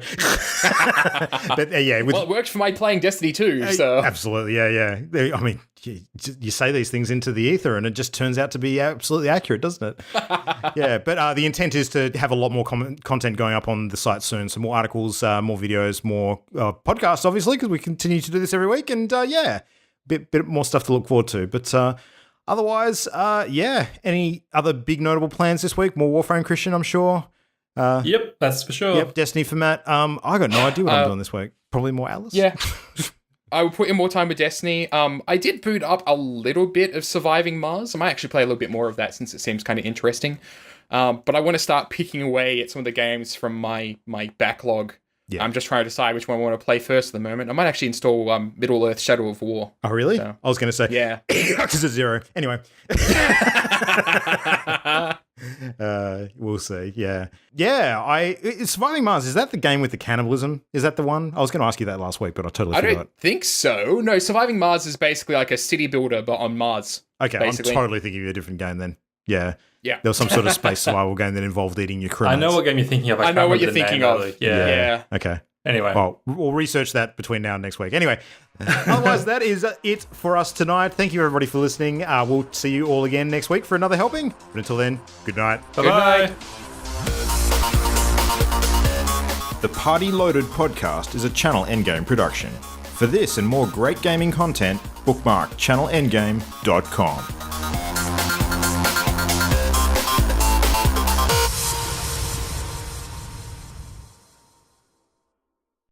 [SPEAKER 1] but yeah.
[SPEAKER 4] Well, it worked for my playing Destiny 2. So
[SPEAKER 1] absolutely. Yeah. I mean, you say these things into the ether and it just turns out to be absolutely accurate, doesn't it? Yeah. But the intent is to have a lot more content going up on the site soon. So more articles, more videos, more podcasts, obviously, because we continue to do this every week. And bit more stuff to look forward to. But otherwise, any other big notable plans this week? More Warframe, Christian, I'm sure.
[SPEAKER 3] Yep, that's for sure.
[SPEAKER 1] Yep, Destiny for Matt. I got no idea what I'm doing this week. Probably more Alice.
[SPEAKER 4] Yeah. I will put in more time with Destiny. I did boot up a little bit of Surviving Mars. I might actually play a little bit more of that since it seems kind of interesting. But I want to start picking away at some of the games from my backlog. Yeah. I'm just trying to decide which one I want to play first at the moment. I might actually install Middle-earth Shadow of War.
[SPEAKER 1] Oh, really? So, I was going to say.
[SPEAKER 4] Yeah.
[SPEAKER 1] Because it's 0. Anyway. We'll see. Yeah. Yeah. Surviving Mars, is that the game with the cannibalism? Is that the one? I was going to ask you that last week, but I totally forgot.
[SPEAKER 4] I don't think so. No, Surviving Mars is basically like a city builder, but on Mars.
[SPEAKER 1] Okay, basically. I'm totally thinking of a different game then. Yeah. There was some sort of space survival game that involved eating your crewmates.
[SPEAKER 3] I know what game you're thinking of.
[SPEAKER 4] I know what you're thinking of.
[SPEAKER 3] Yeah.
[SPEAKER 1] Okay.
[SPEAKER 3] Anyway.
[SPEAKER 1] Well, we'll research that between now and next week. Anyway, otherwise, that is it for us tonight. Thank you, everybody, for listening. We'll see you all again next week for another helping. But until then, good night.
[SPEAKER 3] Bye-bye.
[SPEAKER 1] The Party Loaded podcast is a Channel Endgame production. For this and more great gaming content, bookmark channelendgame.com.